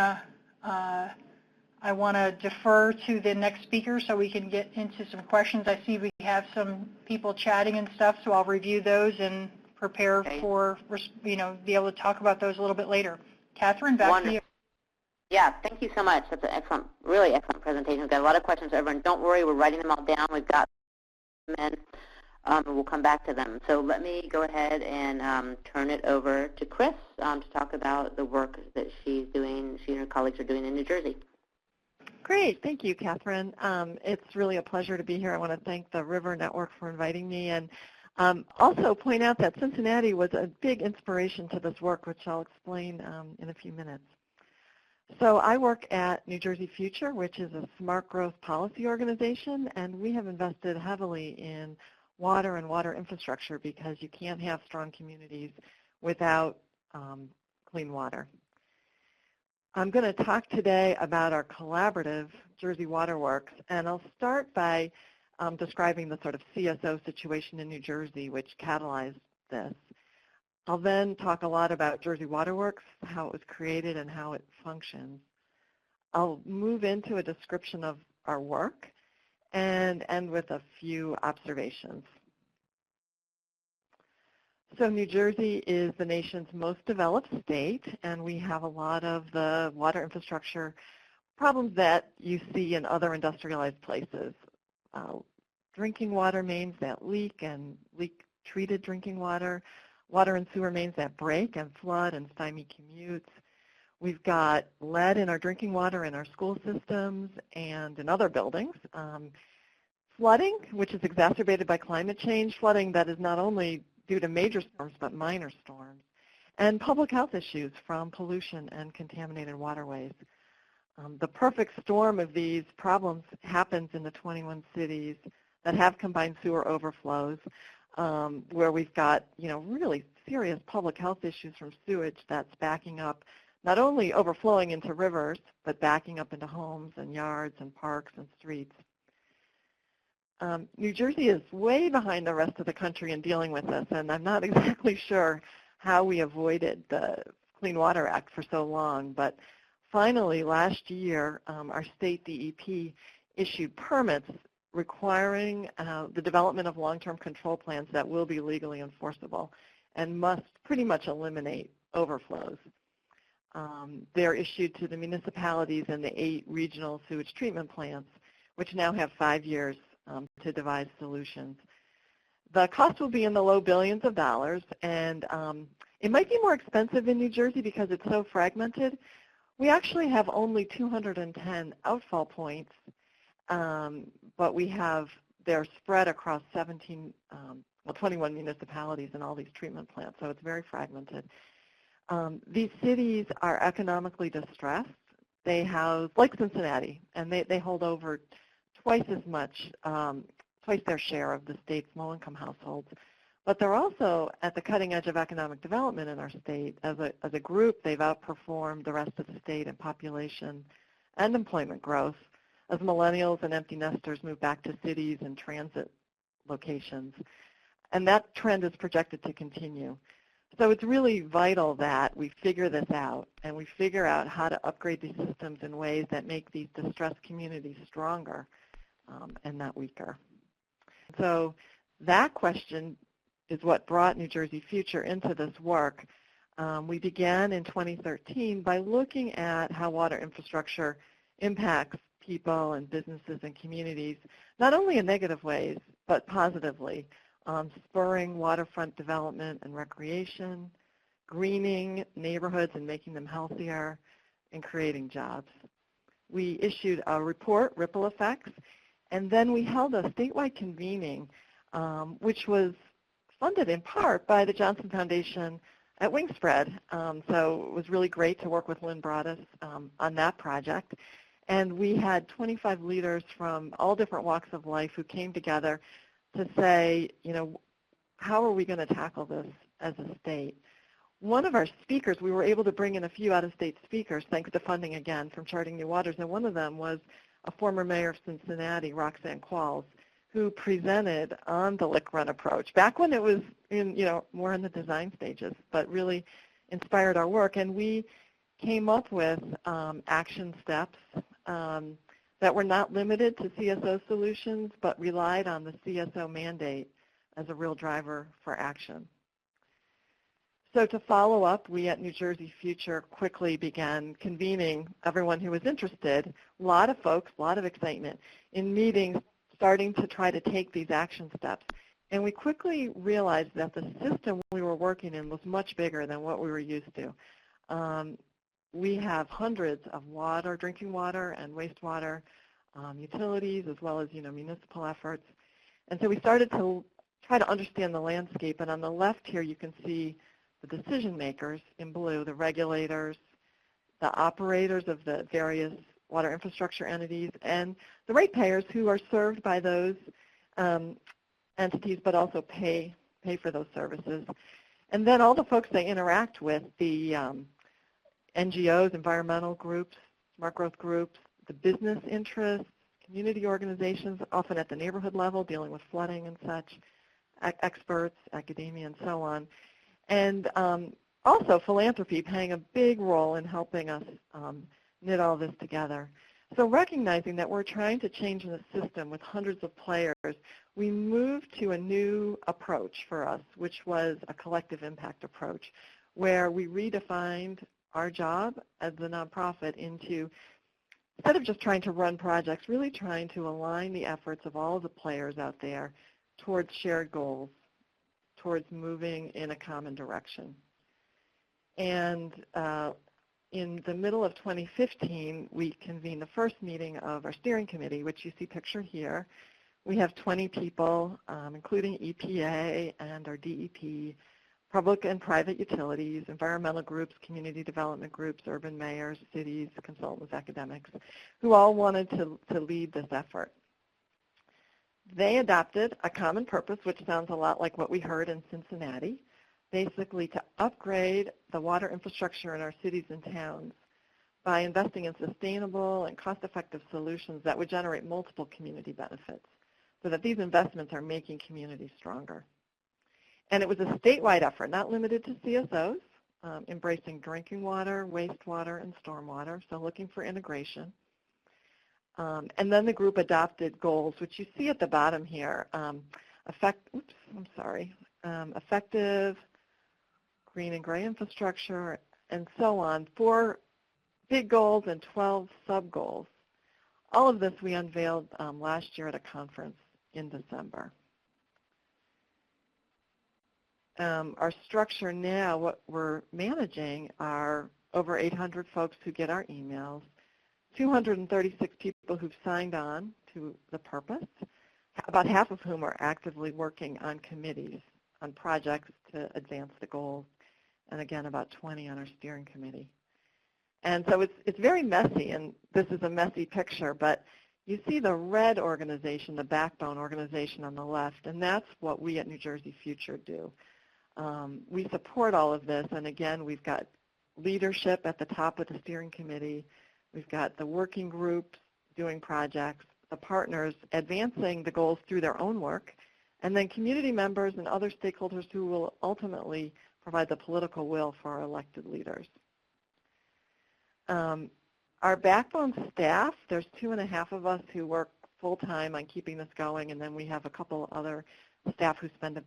to defer to the next speaker so we can get into some questions. I see we have some people chatting and stuff, so I'll review those and prepare for, be able to talk about those a little bit later. Catherine, back to you. Yeah, thank you so much. That's an excellent, really excellent presentation. We've got a lot of questions, everyone. Don't worry, we're writing them all down. We've got them in, and we'll come back to them. So let me go ahead and turn it over to Chris to talk about the work that she's doing, she and her colleagues are doing in New Jersey. Great. Thank you, Catherine. It's really a pleasure to be here. I want to thank the River Network for inviting me, and also point out that Cincinnati was a big inspiration to this work, which I'll explain in a few minutes. So I work at New Jersey Future, which is a smart growth policy organization, and we have invested heavily in water and water infrastructure because you can't have strong communities without clean water. I'm going to talk today about our collaborative Jersey Waterworks, and I'll start by describing the sort of CSO situation in New Jersey, which catalyzed this. I'll then talk a lot about Jersey Waterworks, how it was created and how it functions. I'll move into a description of our work and end with a few observations. So New Jersey is the nation's most developed state, and we have a lot of the water infrastructure problems that you see in other industrialized places. Drinking water mains that leak and leak-treated drinking water, water and sewer mains that break and flood and stymie commutes. We've got lead in our drinking water in our school systems and in other buildings. Flooding, which is exacerbated by climate change, flooding that is not only due to major storms but minor storms, and public health issues from pollution and contaminated waterways. The perfect storm of these problems happens in the 21 cities that have combined sewer overflows, where we've got, really serious public health issues from sewage that's backing up, not only overflowing into rivers, but backing up into homes and yards and parks and streets. New Jersey is way behind the rest of the country in dealing with this, and I'm not exactly sure how we avoided the Clean Water Act for so long, but finally last year our state DEP issued permits requiring the development of long-term control plans that will be legally enforceable and must pretty much eliminate overflows. They're issued to the municipalities and the 8 regional sewage treatment plants, which now have 5 years to devise solutions. The cost will be in the low billions of dollars, and it might be more expensive in New Jersey because it's so fragmented. We actually have only 210 outfall points, but they're spread across 21 municipalities and all these treatment plants, so it's very fragmented. These cities are economically distressed. They house, like Cincinnati, and they hold over twice their share of the state's low-income households. But they're also at the cutting edge of economic development in our state. As a group, they've outperformed the rest of the state in population and employment growth as millennials and empty nesters move back to cities and transit locations. And that trend is projected to continue. So it's really vital that we figure this out and we figure out how to upgrade these systems in ways that make these distressed communities stronger and not weaker. So that question is what brought New Jersey Future into this work. We began in 2013 by looking at how water infrastructure impacts people and businesses and communities, not only in negative ways, but positively, spurring waterfront development and recreation, greening neighborhoods and making them healthier, and creating jobs. We issued a report, Ripple Effects, and then we held a statewide convening, which was funded in part by the Johnson Foundation at Wingspread. So it was really great to work with Lynn Broaddus on that project. And we had 25 leaders from all different walks of life who came together to say, how are we going to tackle this as a state? One of our speakers, we were able to bring in a few out-of-state speakers, thanks to funding again from Charting New Waters, and one of them was a former mayor of Cincinnati, Roxanne Qualls, who presented on the Lick Run approach back when it was more in the design stages, but really inspired our work. And we came up with action steps that were not limited to CSO solutions, but relied on the CSO mandate as a real driver for action. So to follow up, we at New Jersey Future quickly began convening everyone who was interested, a lot of folks, a lot of excitement, in meetings starting to try to take these action steps. And we quickly realized that the system we were working in was much bigger than what we were used to. We have hundreds of water, drinking water and wastewater utilities, as well as municipal efforts. And so we started to try to understand the landscape. And on the left here, you can see the decision makers in blue, the regulators, the operators of the various water infrastructure entities, and the ratepayers who are served by those entities, but also pay for those services. And then all the folks they interact with, the NGOs, environmental groups, smart growth groups, the business interests, community organizations, often at the neighborhood level, dealing with flooding and such, experts, academia, and so on. And also philanthropy playing a big role in helping us knit all this together. So recognizing that we're trying to change the system with hundreds of players, we moved to a new approach for us, which was a collective impact approach, where we redefined our job as the nonprofit into, instead of just trying to run projects, really trying to align the efforts of all of the players out there towards shared goals, towards moving in a common direction. And in the middle of 2015, we convened the first meeting of our steering committee, which you see pictured here. We have 20 people, including EPA and our DEP, public and private utilities, environmental groups, community development groups, urban mayors, cities, consultants, academics, who all wanted to lead this effort. They adopted a common purpose, which sounds a lot like what we heard in Cincinnati, basically to upgrade the water infrastructure in our cities and towns by investing in sustainable and cost-effective solutions that would generate multiple community benefits, so that these investments are making communities stronger. And it was a statewide effort, not limited to CSOs, embracing drinking water, wastewater, and stormwater, so looking for integration. And then the group adopted goals, which you see at the bottom here, effective green and gray infrastructure, and so on, 4 big goals and 12 sub-goals. All of this we unveiled last year at a conference in December. Our structure now, what we're managing are over 800 folks who get our emails, 236 people who've signed on to the purpose, about half of whom are actively working on committees, on projects to advance the goals, and again, about 20 on our steering committee. And so it's very messy, and this is a messy picture, but you see the red organization, the backbone organization on the left, and that's what we at New Jersey Future do. We support all of this, and again, we've got leadership at the top of the steering committee. We've got the working groups doing projects, the partners advancing the goals through their own work, and then community members and other stakeholders who will ultimately provide the political will for our elected leaders. Our backbone staff, there's 2.5 of us who work full-time on keeping this going, and then we have a couple other staff who spend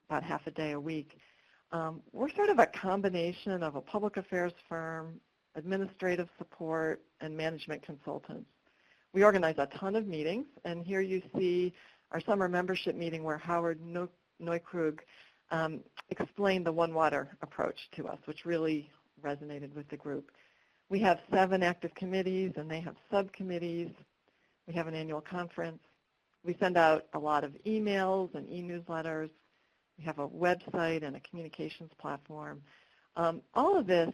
about half a day a week. We're sort of a combination of a public affairs firm, administrative support, and management consultants. We organize a ton of meetings, and here you see our summer membership meeting where Howard Neukrug explained the One Water approach to us, which really resonated with the group. We have 7 active committees, and they have subcommittees. We have an annual conference. We send out a lot of emails and e-newsletters. We have a website and a communications platform. All of this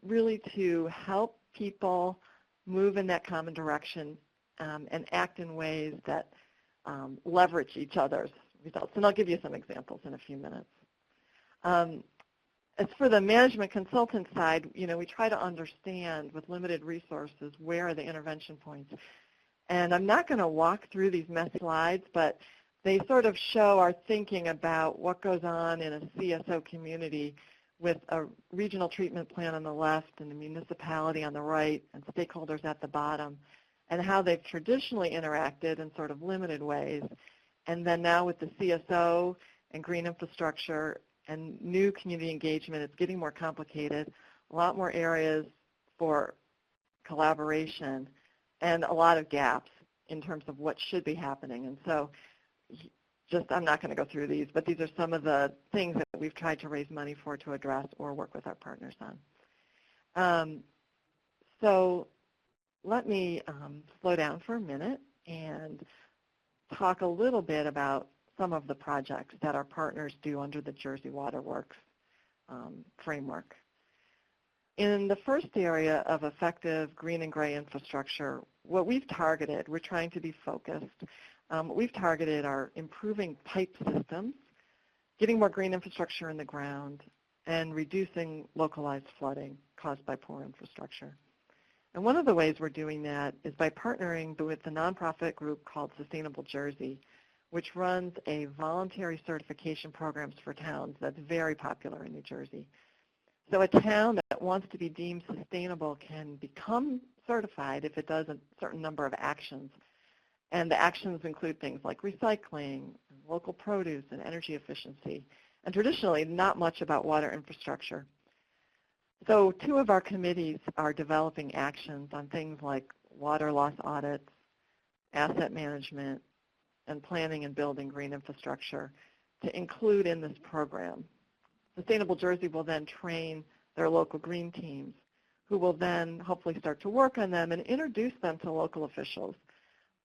really to help people move in that common direction and act in ways that leverage each other's results. And I'll give you some examples in a few minutes. As for the management consultant side, we try to understand with limited resources where are the intervention points. And I'm not going to walk through these messy slides, but they sort of show our thinking about what goes on in a CSO community with a regional treatment plan on the left and the municipality on the right and stakeholders at the bottom, and how they've traditionally interacted in sort of limited ways. And then now with the CSO and green infrastructure and new community engagement, it's getting more complicated, a lot more areas for collaboration, and a lot of gaps in terms of what should be happening. And so I'm not going to go through these, but these are some of the things that we've tried to raise money for to address or work with our partners on. So let me slow down for a minute and talk a little bit about some of the projects that our partners do under the Jersey Waterworks framework. In the first area of effective green and gray infrastructure, what we've targeted, we're trying to be focused. We've targeted our improving pipe systems, getting more green infrastructure in the ground, and reducing localized flooding caused by poor infrastructure. And one of the ways we're doing that is by partnering with a nonprofit group called Sustainable Jersey, which runs a voluntary certification programs for towns that's very popular in New Jersey. So a town that wants to be deemed sustainable can become certified if it does a certain number of actions. And the actions include things like recycling, local produce, and energy efficiency, and traditionally not much about water infrastructure. So 2 of our committees are developing actions on things like water loss audits, asset management, and planning and building green infrastructure to include in this program. Sustainable Jersey will then train their local green teams, who will then hopefully start to work on them and introduce them to local officials.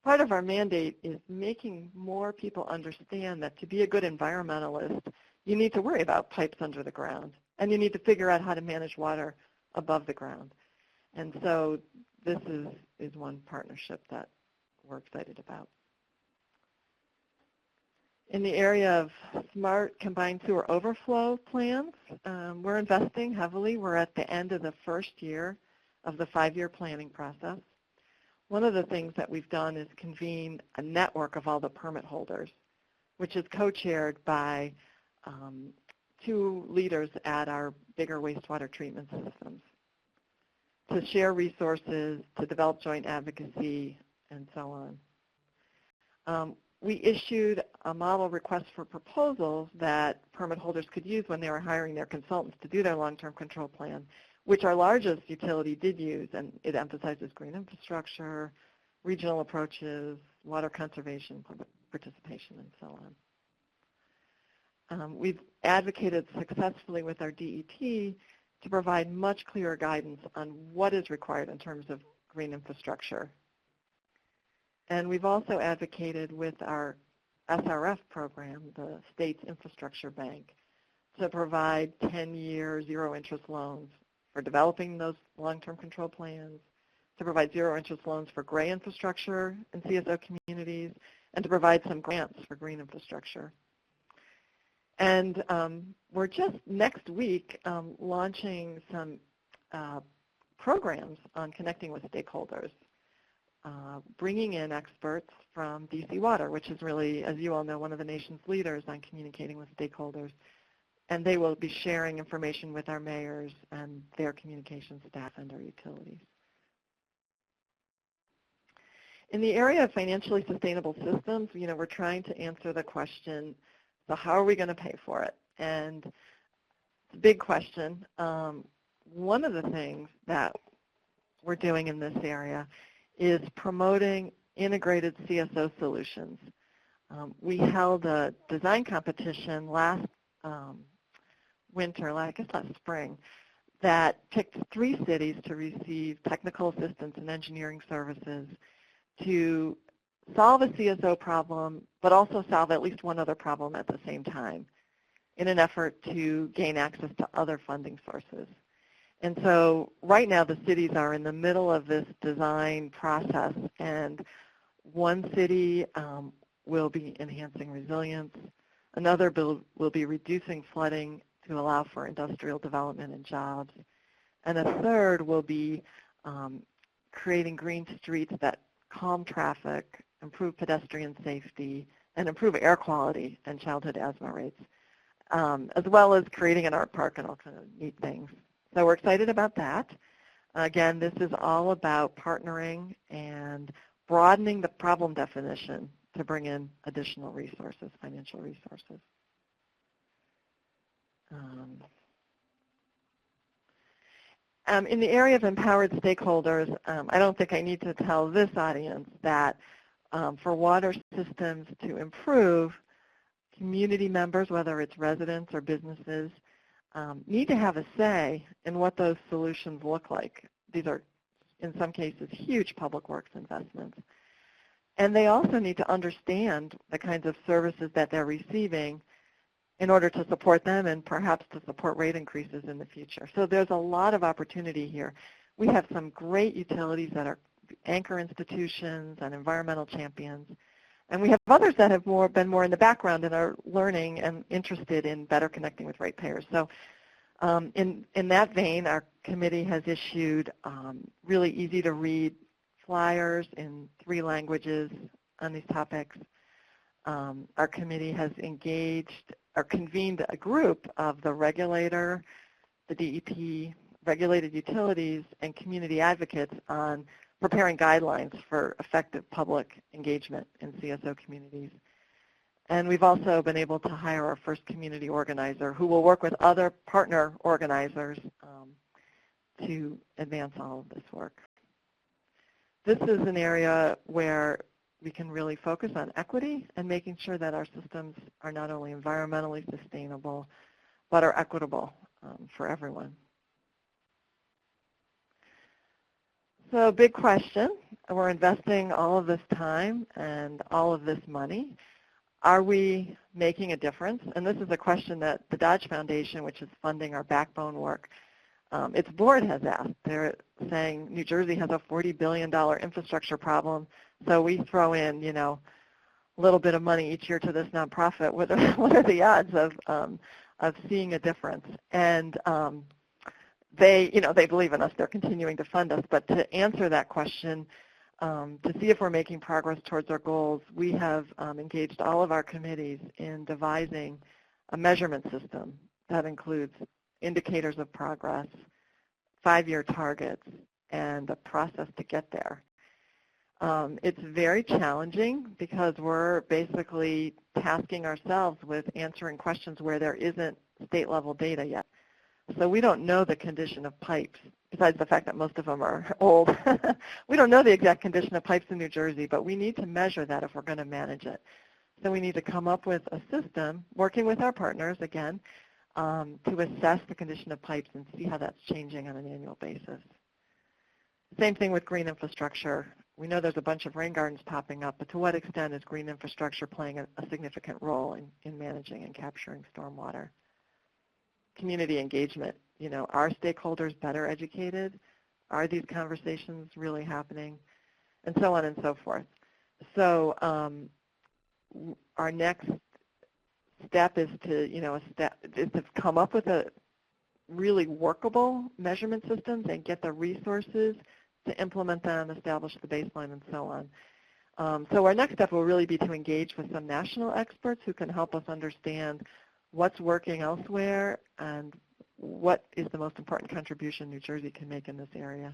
Part of our mandate is making more people understand that to be a good environmentalist, you need to worry about pipes under the ground, and you need to figure out how to manage water above the ground. And so this is one partnership that we're excited about. In the area of smart combined sewer overflow plans, we're investing heavily. We're at the end of the first year of the 5-year planning process. One of the things that we've done is convene a network of all the permit holders, which is co-chaired by 2 leaders at our bigger wastewater treatment systems, to share resources, to develop joint advocacy, and so on. We issued a model request for proposals that permit holders could use when they were hiring their consultants to do their long-term control plan, which our largest utility did use, and it emphasizes green infrastructure, regional approaches, water conservation, public participation, and so on. We've advocated successfully with our DET to provide much clearer guidance on what is required in terms of green infrastructure. And we've also advocated with our SRF program, the state's infrastructure bank, to provide 10-year zero-interest loans for developing those long-term control plans, to provide zero-interest loans for gray infrastructure in CSO communities, and to provide some grants for green infrastructure. And we're just next week launching some programs on connecting with stakeholders, bringing in experts from DC Water, which is really, as you all know, one of the nation's leaders on communicating with stakeholders. And they will be sharing information with our mayors and their communications staff and our utilities. In the area of financially sustainable systems, we're trying to answer the question, so how are we going to pay for it? And it's a big question. One of the things that we're doing in this area is promoting integrated CSO solutions. We held a design competition last winter, I guess last spring, that picked 3 cities to receive technical assistance and engineering services to solve a CSO problem, but also solve at least one other problem at the same time in an effort to gain access to other funding sources. And so right now the cities are in the middle of this design process, and one city will be enhancing resilience, another will be reducing flooding to allow for industrial development and jobs, and a third will be creating green streets that calm traffic, improve pedestrian safety, and improve air quality and childhood asthma rates, as well as creating an art park and all kinds of neat things. So we're excited about that. Again, this is all about partnering and broadening the problem definition to bring in additional resources, financial resources. In the area of empowered stakeholders, I don't think I need to tell this audience that for water systems to improve, community members, whether it's residents or businesses, need to have a say in what those solutions look like. These are, in some cases, huge public works investments. And they also need to understand the kinds of services that they're receiving in order to support them and perhaps to support rate increases in the future. So there's a lot of opportunity here. We have some great utilities that are anchor institutions and environmental champions. And we have others that have been more in the background and are learning and interested in better connecting with ratepayers. So in that vein, our committee has issued really easy to read flyers in 3 languages on these topics. Our committee has engaged or convened a group of the regulator, the DEP, regulated utilities, and community advocates on preparing guidelines for effective public engagement in CSO communities. And we've also been able to hire our first community organizer who will work with other partner organizers to advance all of this work. This is an area where we can really focus on equity and making sure that our systems are not only environmentally sustainable, but are equitable for everyone. So big question. We're investing all of this time and all of this money. Are we making a difference? And this is a question that the Dodge Foundation, which is funding our backbone work, its board has asked. They're saying New Jersey has a $40 billion infrastructure problem, so we throw in, a little bit of money each year to this nonprofit. What are the odds of seeing a difference? And they believe in us. They're continuing to fund us. But to answer that question, to see if we're making progress towards our goals, we have engaged all of our committees in devising a measurement system that includes indicators of progress, 5-year targets, and a process to get there. It's very challenging because we're basically tasking ourselves with answering questions where there isn't state-level data yet. So we don't know the condition of pipes, besides the fact that most of them are old. We don't know the exact condition of pipes in New Jersey, but we need to measure that if we're going to manage it. So we need to come up with a system, working with our partners, again, to assess the condition of pipes and see how that's changing on an annual basis. Same thing with green infrastructure. We know there's a bunch of rain gardens popping up, but to what extent is green infrastructure playing a significant role in managing and capturing stormwater? Community engagement. Are stakeholders better educated? Are these conversations really happening? And so on and so forth. So our next step is to come up with a really workable measurement systems and get the resources to implement them, establish the baseline, and so on. So our next step will really be to engage with some national experts who can help us understand what's working elsewhere and what is the most important contribution New Jersey can make in this area,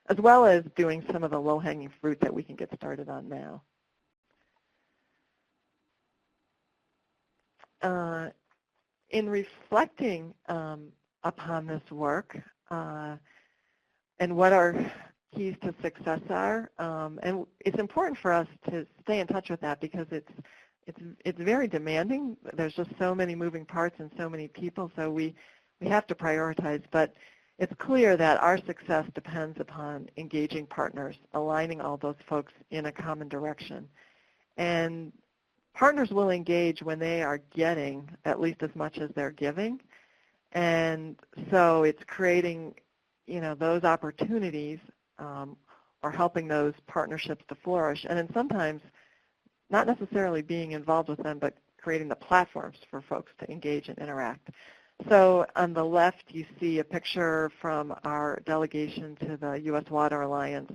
as well as doing some of the low-hanging fruit that we can get started on now. In reflecting upon this work and what our keys to success are, and it's important for us to stay in touch with that because it's very demanding. There's just so many moving parts and so many people, so we have to prioritize. But it's clear that our success depends upon engaging partners, aligning all those folks in a common direction. And partners will engage when they are getting at least as much as they're giving. And so it's creating those opportunities or helping those partnerships to flourish, and then sometimes not necessarily being involved with them, but creating the platforms for folks to engage and interact. So on the left, you see a picture from our delegation to the U.S. Water Alliance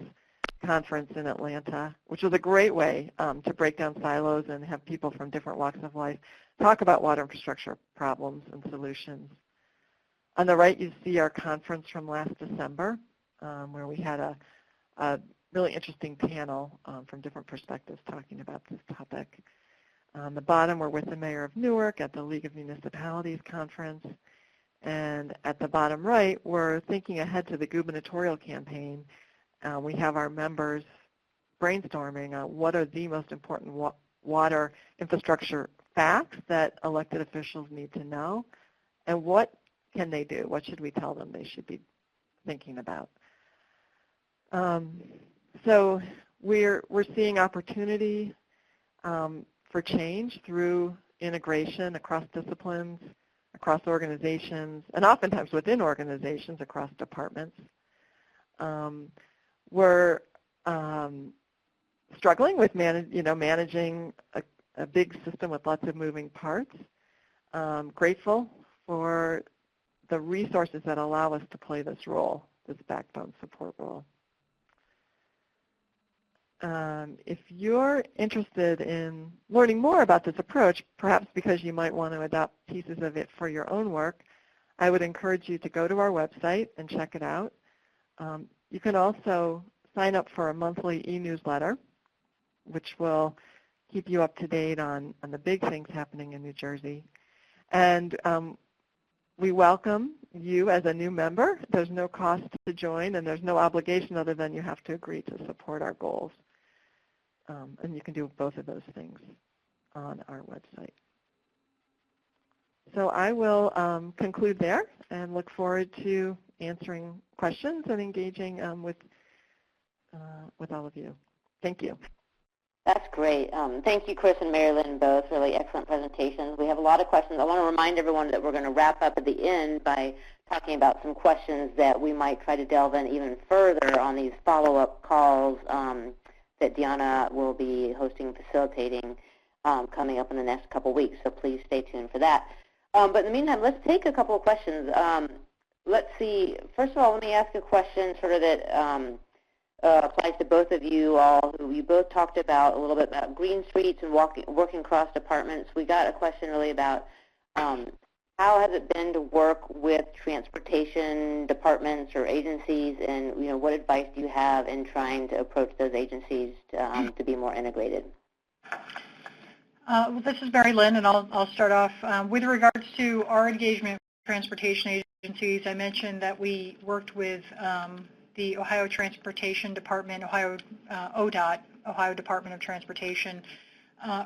conference in Atlanta, which was a great way to break down silos and have people from different walks of life talk about water infrastructure problems and solutions. On the right, you see our conference from last December, where we had a really interesting panel from different perspectives talking about this topic. On the bottom, we're with the Mayor of Newark at the League of Municipalities Conference. And at the bottom right, we're thinking ahead to the gubernatorial campaign. We have our members brainstorming on what are the most important water infrastructure facts that elected officials need to know, and what can they do? What should we tell them they should be thinking about? So we're seeing opportunity for change through integration across disciplines, across organizations, and oftentimes within organizations across departments. We're struggling with managing a big system with lots of moving parts. Grateful for the resources that allow us to play this role, this backbone support role. If you're interested in learning more about this approach, perhaps because you might want to adopt pieces of it for your own work, I would encourage you to go to our website and check it out. You can also sign up for a monthly e-newsletter, which will keep you up to date on the big things happening in New Jersey. And we welcome you as a new member. There's no cost to join, and there's no obligation other than you have to agree to support our goals. And you can do both of those things on our website. So I will conclude there and look forward to answering questions and engaging with all of you. Thank you. That's great. Thank you, Chris and Mary Lynn, both. Really excellent presentations. We have a lot of questions. I want to remind everyone that we're going to wrap up at the end by talking about some questions that we might try to delve in even further on these follow-up calls that Deanna will be hosting and facilitating coming up in the next couple weeks. So please stay tuned for that. But in the meantime, let's take a couple of questions. Let's see. First of all, let me ask a question sort of that applies to both of you all, who you both talked about a little bit about green streets and working across departments. We got a question really about how has it been to work with transportation departments or agencies, and what advice do you have in trying to approach those agencies to be more integrated? Well, this is Mary Lynn, and I'll start off. With regards to our engagement with transportation agencies, I mentioned that we worked with the Ohio Transportation Department, ODOT, Ohio Department of Transportation,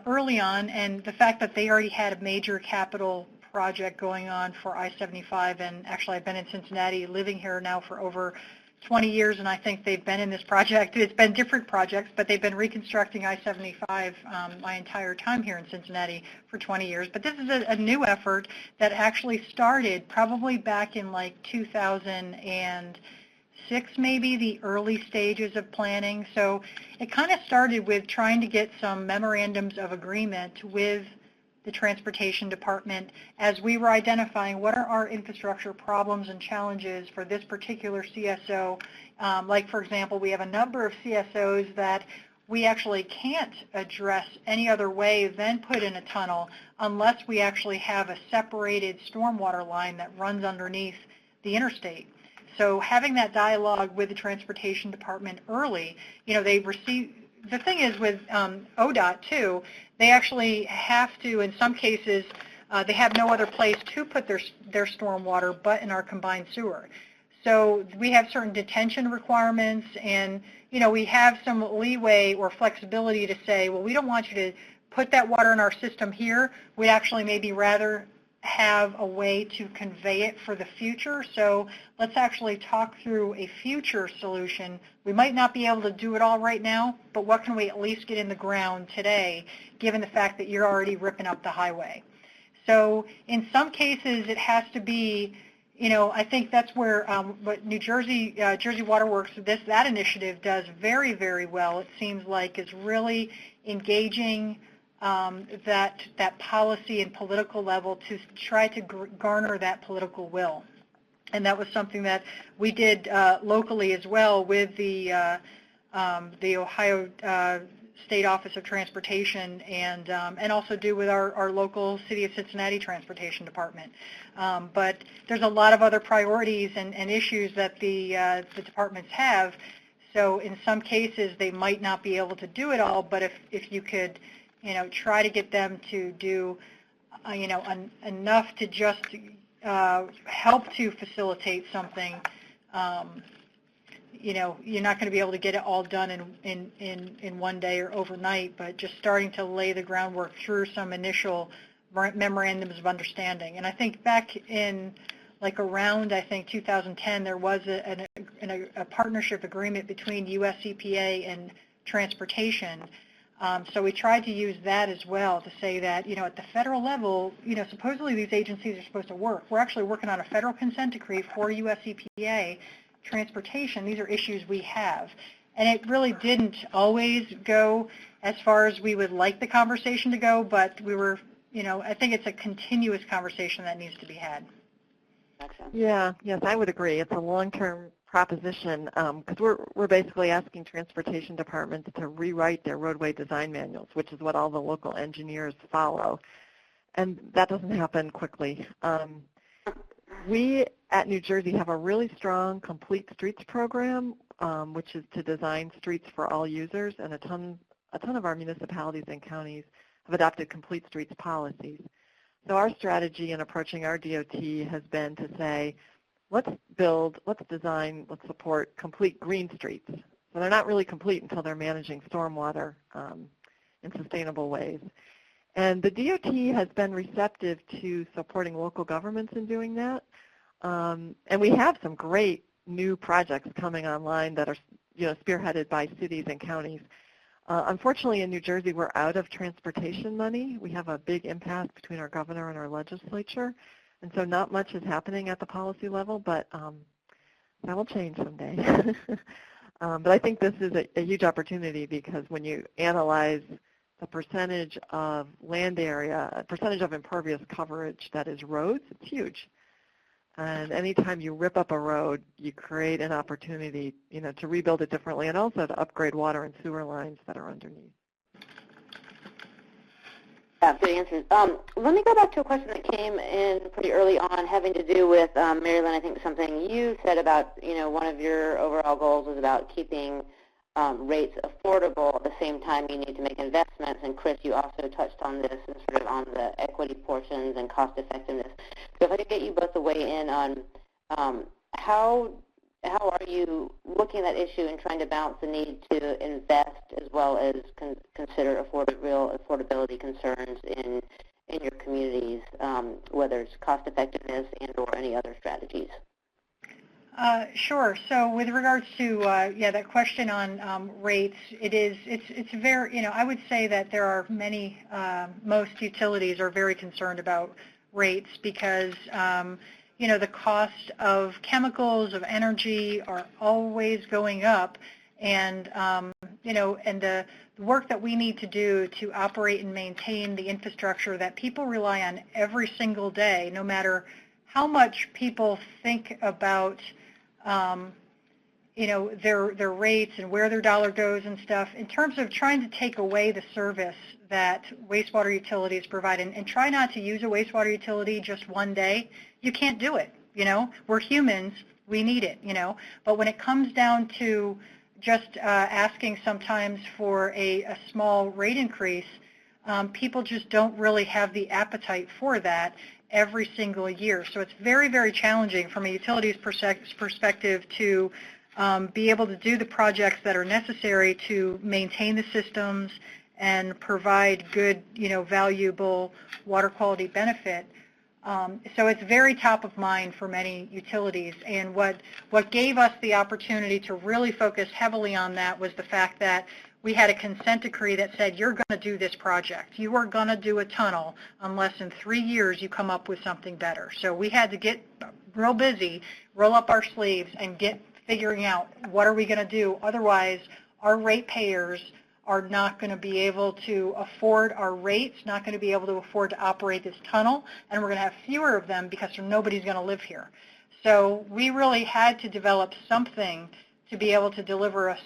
early on, and the fact that they already had a major capital project going on for I-75, and actually I've been in Cincinnati living here now for over 20 years, and I think they've been in this project. It's been different projects, but they've been reconstructing I-75 my entire time here in Cincinnati for 20 years. But this is a new effort that actually started probably back in like 2006, maybe, the early stages of planning. So it kind of started with trying to get some memorandums of agreement with the Transportation Department as we were identifying what are our infrastructure problems and challenges for this particular CSO. Like, for example, we have a number of CSOs that we actually can't address any other way than put in a tunnel unless we actually have a separated stormwater line that runs underneath the interstate. So having that dialogue with the Transportation Department early, they receive. The thing is with ODOT, too, they actually have to, in some cases, they have no other place to put their stormwater but in our combined sewer. So we have certain detention requirements, and, we have some leeway or flexibility to say, well, we don't want you to put that water in our system here. We'd actually maybe rather have a way to convey it for the future. So let's actually talk through a future solution. We might not be able to do it all right now, but what can we at least get in the ground today, given the fact that you're already ripping up the highway? So in some cases, it has to be, I think that's where what New Jersey Jersey Water Works, that initiative does very, very well. It seems like is really engaging that policy and political level to try to garner that political will. And that was something that we did locally as well with the Ohio State Office of Transportation and also do with our local City of Cincinnati Transportation Department. But there's a lot of other priorities and issues that the departments have. So in some cases they might not be able to do it all, but if you could, try to get them to do, enough to just help to facilitate something, you're not going to be able to get it all done in one day or overnight, but just starting to lay the groundwork through some initial memorandums of understanding. And I think back in around 2010, there was a partnership agreement between US EPA and transportation. So we tried to use that as well to say that, at the federal level, supposedly these agencies are supposed to work. We're actually working on a federal consent decree for US EPA transportation. These are issues we have. And it really didn't always go as far as we would like the conversation to go, but we were, I think it's a continuous conversation that needs to be had. Yeah, yes, I would agree. It's a long-term proposition because we're basically asking transportation departments to rewrite their roadway design manuals, which is what all the local engineers follow. And that doesn't happen quickly. We at New Jersey have a really strong complete streets program, which is to design streets for all users, and a ton of our municipalities and counties have adopted complete streets policies. So our strategy in approaching our DOT has been to say, let's design, let's support complete green streets. So they're not really complete until they're managing stormwater in sustainable ways. And the DOT has been receptive to supporting local governments in doing that. And we have some great new projects coming online that are spearheaded by cities and counties. Unfortunately, in New Jersey, we're out of transportation money. We have a big impasse between our governor and our legislature. And so not much is happening at the policy level, but that will change someday. But I think this is a huge opportunity because when you analyze the percentage of land area, percentage of impervious coverage that is roads, it's huge. And anytime you rip up a road, you create an opportunity, to rebuild it differently and also to upgrade water and sewer lines that are underneath. Yeah, good answers. Let me go back to a question that came in pretty early on having to do with, Mary Lynn, I think something you said about, one of your overall goals was about keeping rates affordable. At the same time, you need to make investments. And Chris, you also touched on this and sort of on the equity portions and cost effectiveness. So if I could get you both to weigh in on how are you looking at that issue and trying to balance the need to invest as well as consider real affordability concerns in your communities, whether it's cost effectiveness and or any other strategies? Sure. So with regards to that question on rates, it's very, I would say that there are most utilities are very concerned about rates because the cost of chemicals, of energy are always going up, and and the work that we need to do to operate and maintain the infrastructure that people rely on every single day, no matter how much people think about their rates and where their dollar goes and stuff, in terms of trying to take away the service that wastewater utilities provide and try not to use a wastewater utility just one day. You can't do it. We're humans. We need it, But when it comes down to just asking sometimes for a small rate increase, people just don't really have the appetite for that every single year. So it's very, very challenging from a utilities perspective to be able to do the projects that are necessary to maintain the systems and provide good, valuable water quality benefit So it's very top of mind for many utilities. And what gave us the opportunity to really focus heavily on that was the fact that we had a consent decree that said, you're going to do this project. You are going to do a tunnel unless in 3 years you come up with something better. So we had to get real busy, roll up our sleeves, and get figuring out what are we going to do. Otherwise, our ratepayers are not going to be able to afford our rates, not going to be able to afford to operate this tunnel, and we're going to have fewer of them because nobody's going to live here. So we really had to develop something to be able to deliver a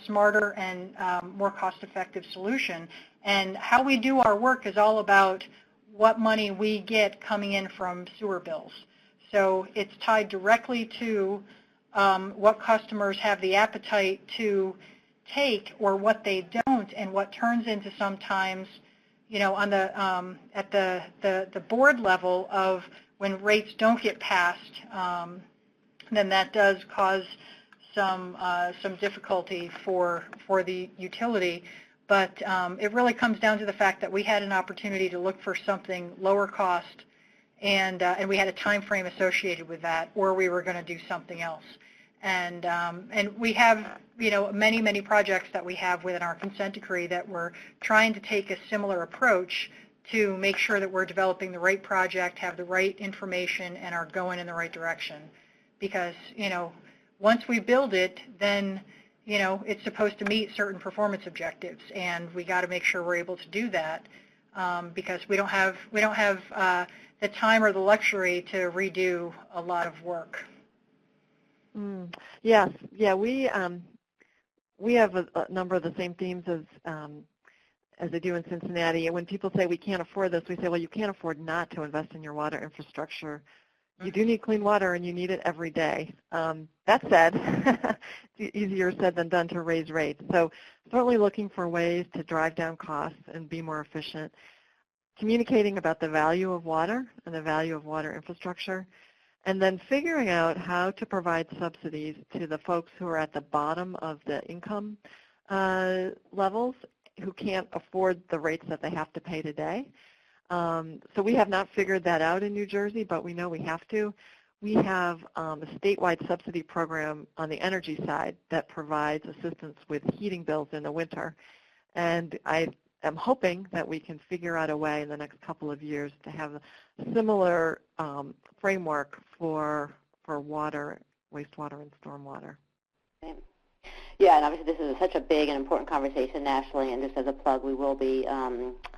smarter and more cost-effective solution. And how we do our work is all about what money we get coming in from sewer bills. So it's tied directly to what customers have the appetite to take or what they don't, and what turns into sometimes, on the at the board level of when rates don't get passed, then that does cause some difficulty for the utility. But it really comes down to the fact that we had an opportunity to look for something lower cost, and we had a time frame associated with that, or we were going to do something else. And we have, many projects that we have within our consent decree that we're trying to take a similar approach to make sure that we're developing the right project, have the right information, and are going in the right direction. Because, once we build it, then, it's supposed to meet certain performance objectives, and we got to make sure we're able to do that because we don't have the time or the luxury to redo a lot of work. Yes, yeah, we have a number of the same themes as they do in Cincinnati. And when people say we can't afford this, we say, well, you can't afford not to invest in your water infrastructure. You do need clean water, and you need it every day. That said, it's easier said than done to raise rates. So certainly looking for ways to drive down costs and be more efficient, communicating about the value of water and the value of water infrastructure, and then figuring out how to provide subsidies to the folks who are at the bottom of the income levels who can't afford the rates that they have to pay today. So we have not figured that out in New Jersey, but we know we have to. We have a statewide subsidy program on the energy side that provides assistance with heating bills in the winter. And I am hoping that we can figure out a way in the next couple of years to have a similar framework for water, wastewater, and stormwater. Yeah, and obviously this is such a big and important conversation nationally, and just as a plug, we will be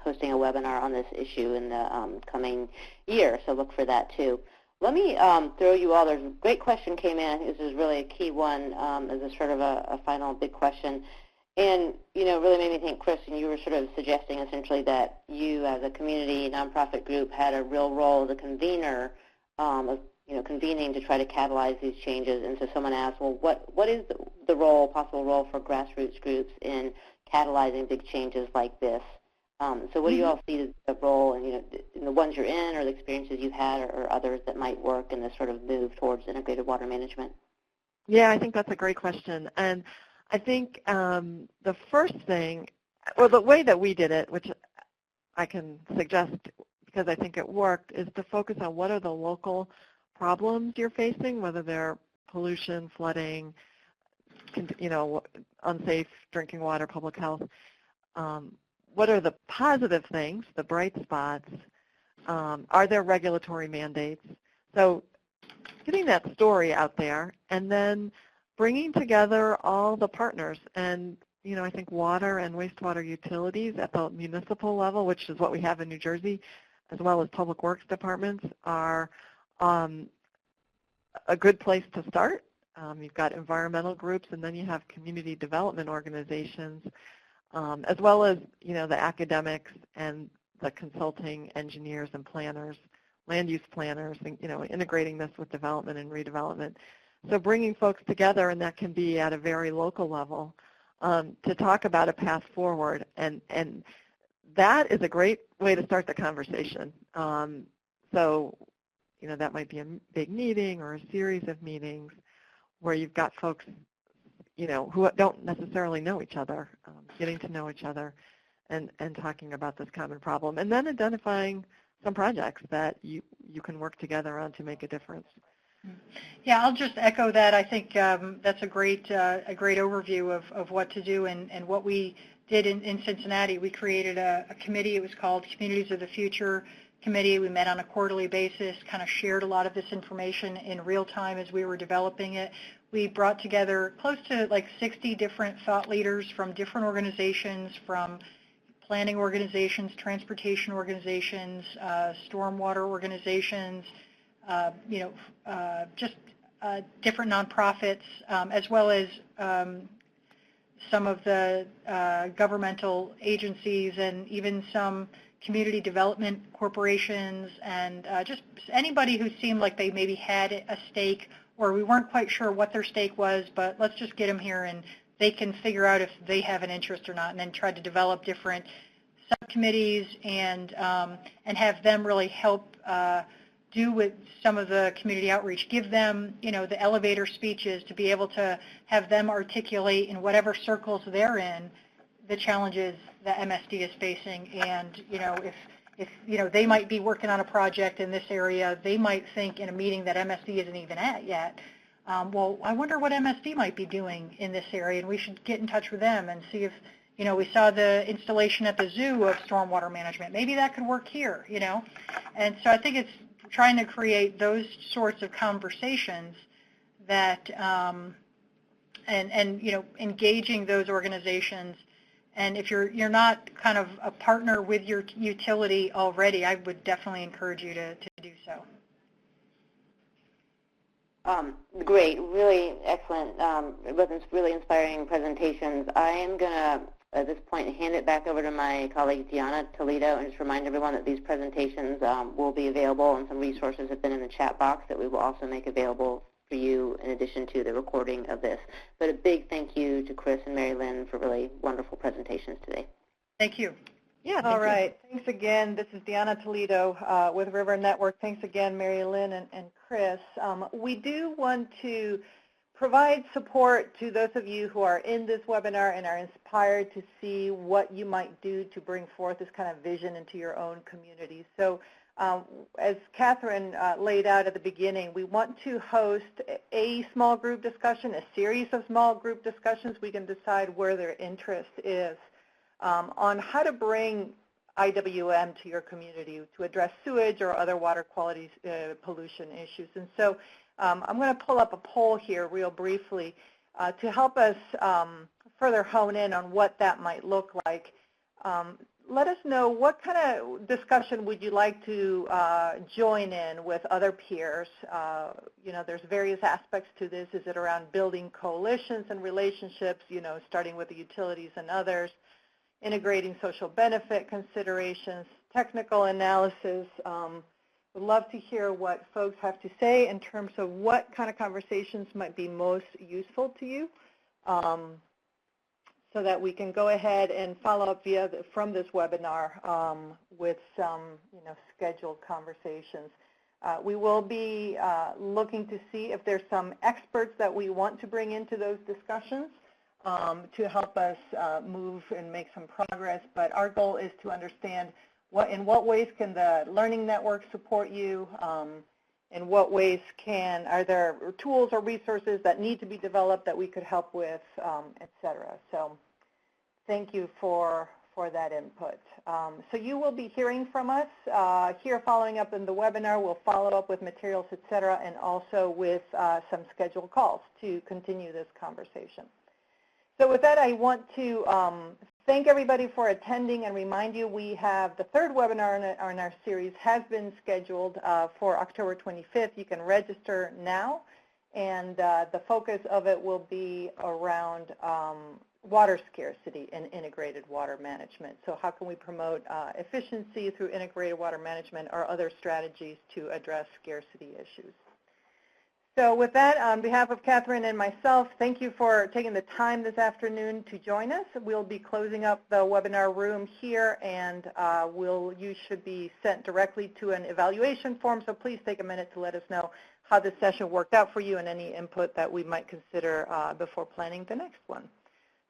hosting a webinar on this issue in the coming year, so look for that too. Let me throw you all, there's a great question came in. I think this is really a key one as a sort of a final big question. And, really made me think, Chris, and you were sort of suggesting essentially that you as a community nonprofit group had a real role as a convener of, convening to try to catalyze these changes. And so someone asked, well, what is the role, possible role for grassroots groups in catalyzing big changes like this? So what do you all see as the role, and, in the ones you're in or the experiences you've had or others that might work in this sort of move towards integrated water management? Yeah, I think that's a great question. And I think the first thing, or the way that we did it, which I can suggest because I think it worked, is to focus on what are the local problems you're facing, whether they're pollution, flooding, unsafe drinking water, public health. What are the positive things, the bright spots? Are there regulatory mandates? So getting that story out there, and then bringing together all the partners. And, I think water and wastewater utilities at the municipal level, which is what we have in New Jersey, as well as public works departments, are a good place to start. You've got environmental groups, and then you have community development organizations, as well as, the academics and the consulting engineers and planners, land use planners, and, integrating this with development and redevelopment. So bringing folks together, and that can be at a very local level, to talk about a path forward. And that is a great way to start the conversation. So, that might be a big meeting or a series of meetings where you've got folks, who don't necessarily know each other, getting to know each other and talking about this common problem. And then identifying some projects that you can work together on to make a difference. Yeah, I'll just echo that. I think that's a great overview of what to do and what we did in Cincinnati. We created a committee. It was called Communities of the Future Committee. We met on a quarterly basis, kind of shared a lot of this information in real time as we were developing it. We brought together close to like 60 different thought leaders from different organizations, from planning organizations, transportation organizations, stormwater organizations, just different nonprofits, as well as some of the governmental agencies and even some community development corporations, and just anybody who seemed like they maybe had a stake, or we weren't quite sure what their stake was, but let's just get them here and they can figure out if they have an interest or not, and then try to develop different subcommittees and have them really help do with some of the community outreach, give them, the elevator speeches to be able to have them articulate in whatever circles they're in the challenges that MSD is facing. And, if they might be working on a project in this area, they might think in a meeting that MSD isn't even at yet, well, I wonder what MSD might be doing in this area, and we should get in touch with them and see if, we saw the installation at the zoo of stormwater management. Maybe that could work here, And so I think it's trying to create those sorts of conversations that, engaging those organizations. And if you're not kind of a partner with your utility already, I would definitely encourage you to do so. Great, really excellent, really inspiring presentations. I am going to, at this point, hand it back over to my colleague Deanna Toledo and just remind everyone that these presentations will be available, and some resources have been in the chat box that we will also make available for you in addition to the recording of this. But a big thank you to Chris and Mary Lynn for really wonderful presentations today. Thank you. Yeah, all right. Thanks again. This is Deanna Toledo with River Network. Thanks again, Mary Lynn and Chris. We do want to provide support to those of you who are in this webinar and are inspired to see what you might do to bring forth this kind of vision into your own community. So as Catherine laid out at the beginning, we want to host a small group discussion, a series of small group discussions. We can decide where their interest is on how to bring IWM to your community to address sewage or other water quality pollution issues. And so I'm going to pull up a poll here real briefly to help us further hone in on what that might look like. Let us know what kind of discussion would you like to join in with other peers. There's various aspects to this. Is it around building coalitions and relationships, starting with the utilities and others, integrating social benefit considerations, technical analysis? Would love to hear what folks have to say in terms of what kind of conversations might be most useful to you, so that we can go ahead and follow up from this webinar with some scheduled conversations. We will be looking to see if there's some experts that we want to bring into those discussions to help us move and make some progress. But our goal is to understand in what ways can the Learning Network support you, in what ways are there tools or resources that need to be developed that we could help with, et cetera. So thank you for that input. So you will be hearing from us here following up in the webinar. We'll follow up with materials, et cetera, and also with some scheduled calls to continue this conversation. So with that, I want to thank everybody for attending and remind you we have the third webinar in our series has been scheduled for October 25th. You can register now, and the focus of it will be around water scarcity and integrated water management. So how can we promote efficiency through integrated water management or other strategies to address scarcity issues? So with that, on behalf of Catherine and myself, thank you for taking the time this afternoon to join us. We'll be closing up the webinar room here, and you should be sent directly to an evaluation form, so please take a minute to let us know how this session worked out for you and any input that we might consider before planning the next one.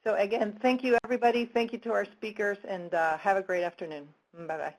So again, thank you everybody, thank you to our speakers, and have a great afternoon. Bye-bye.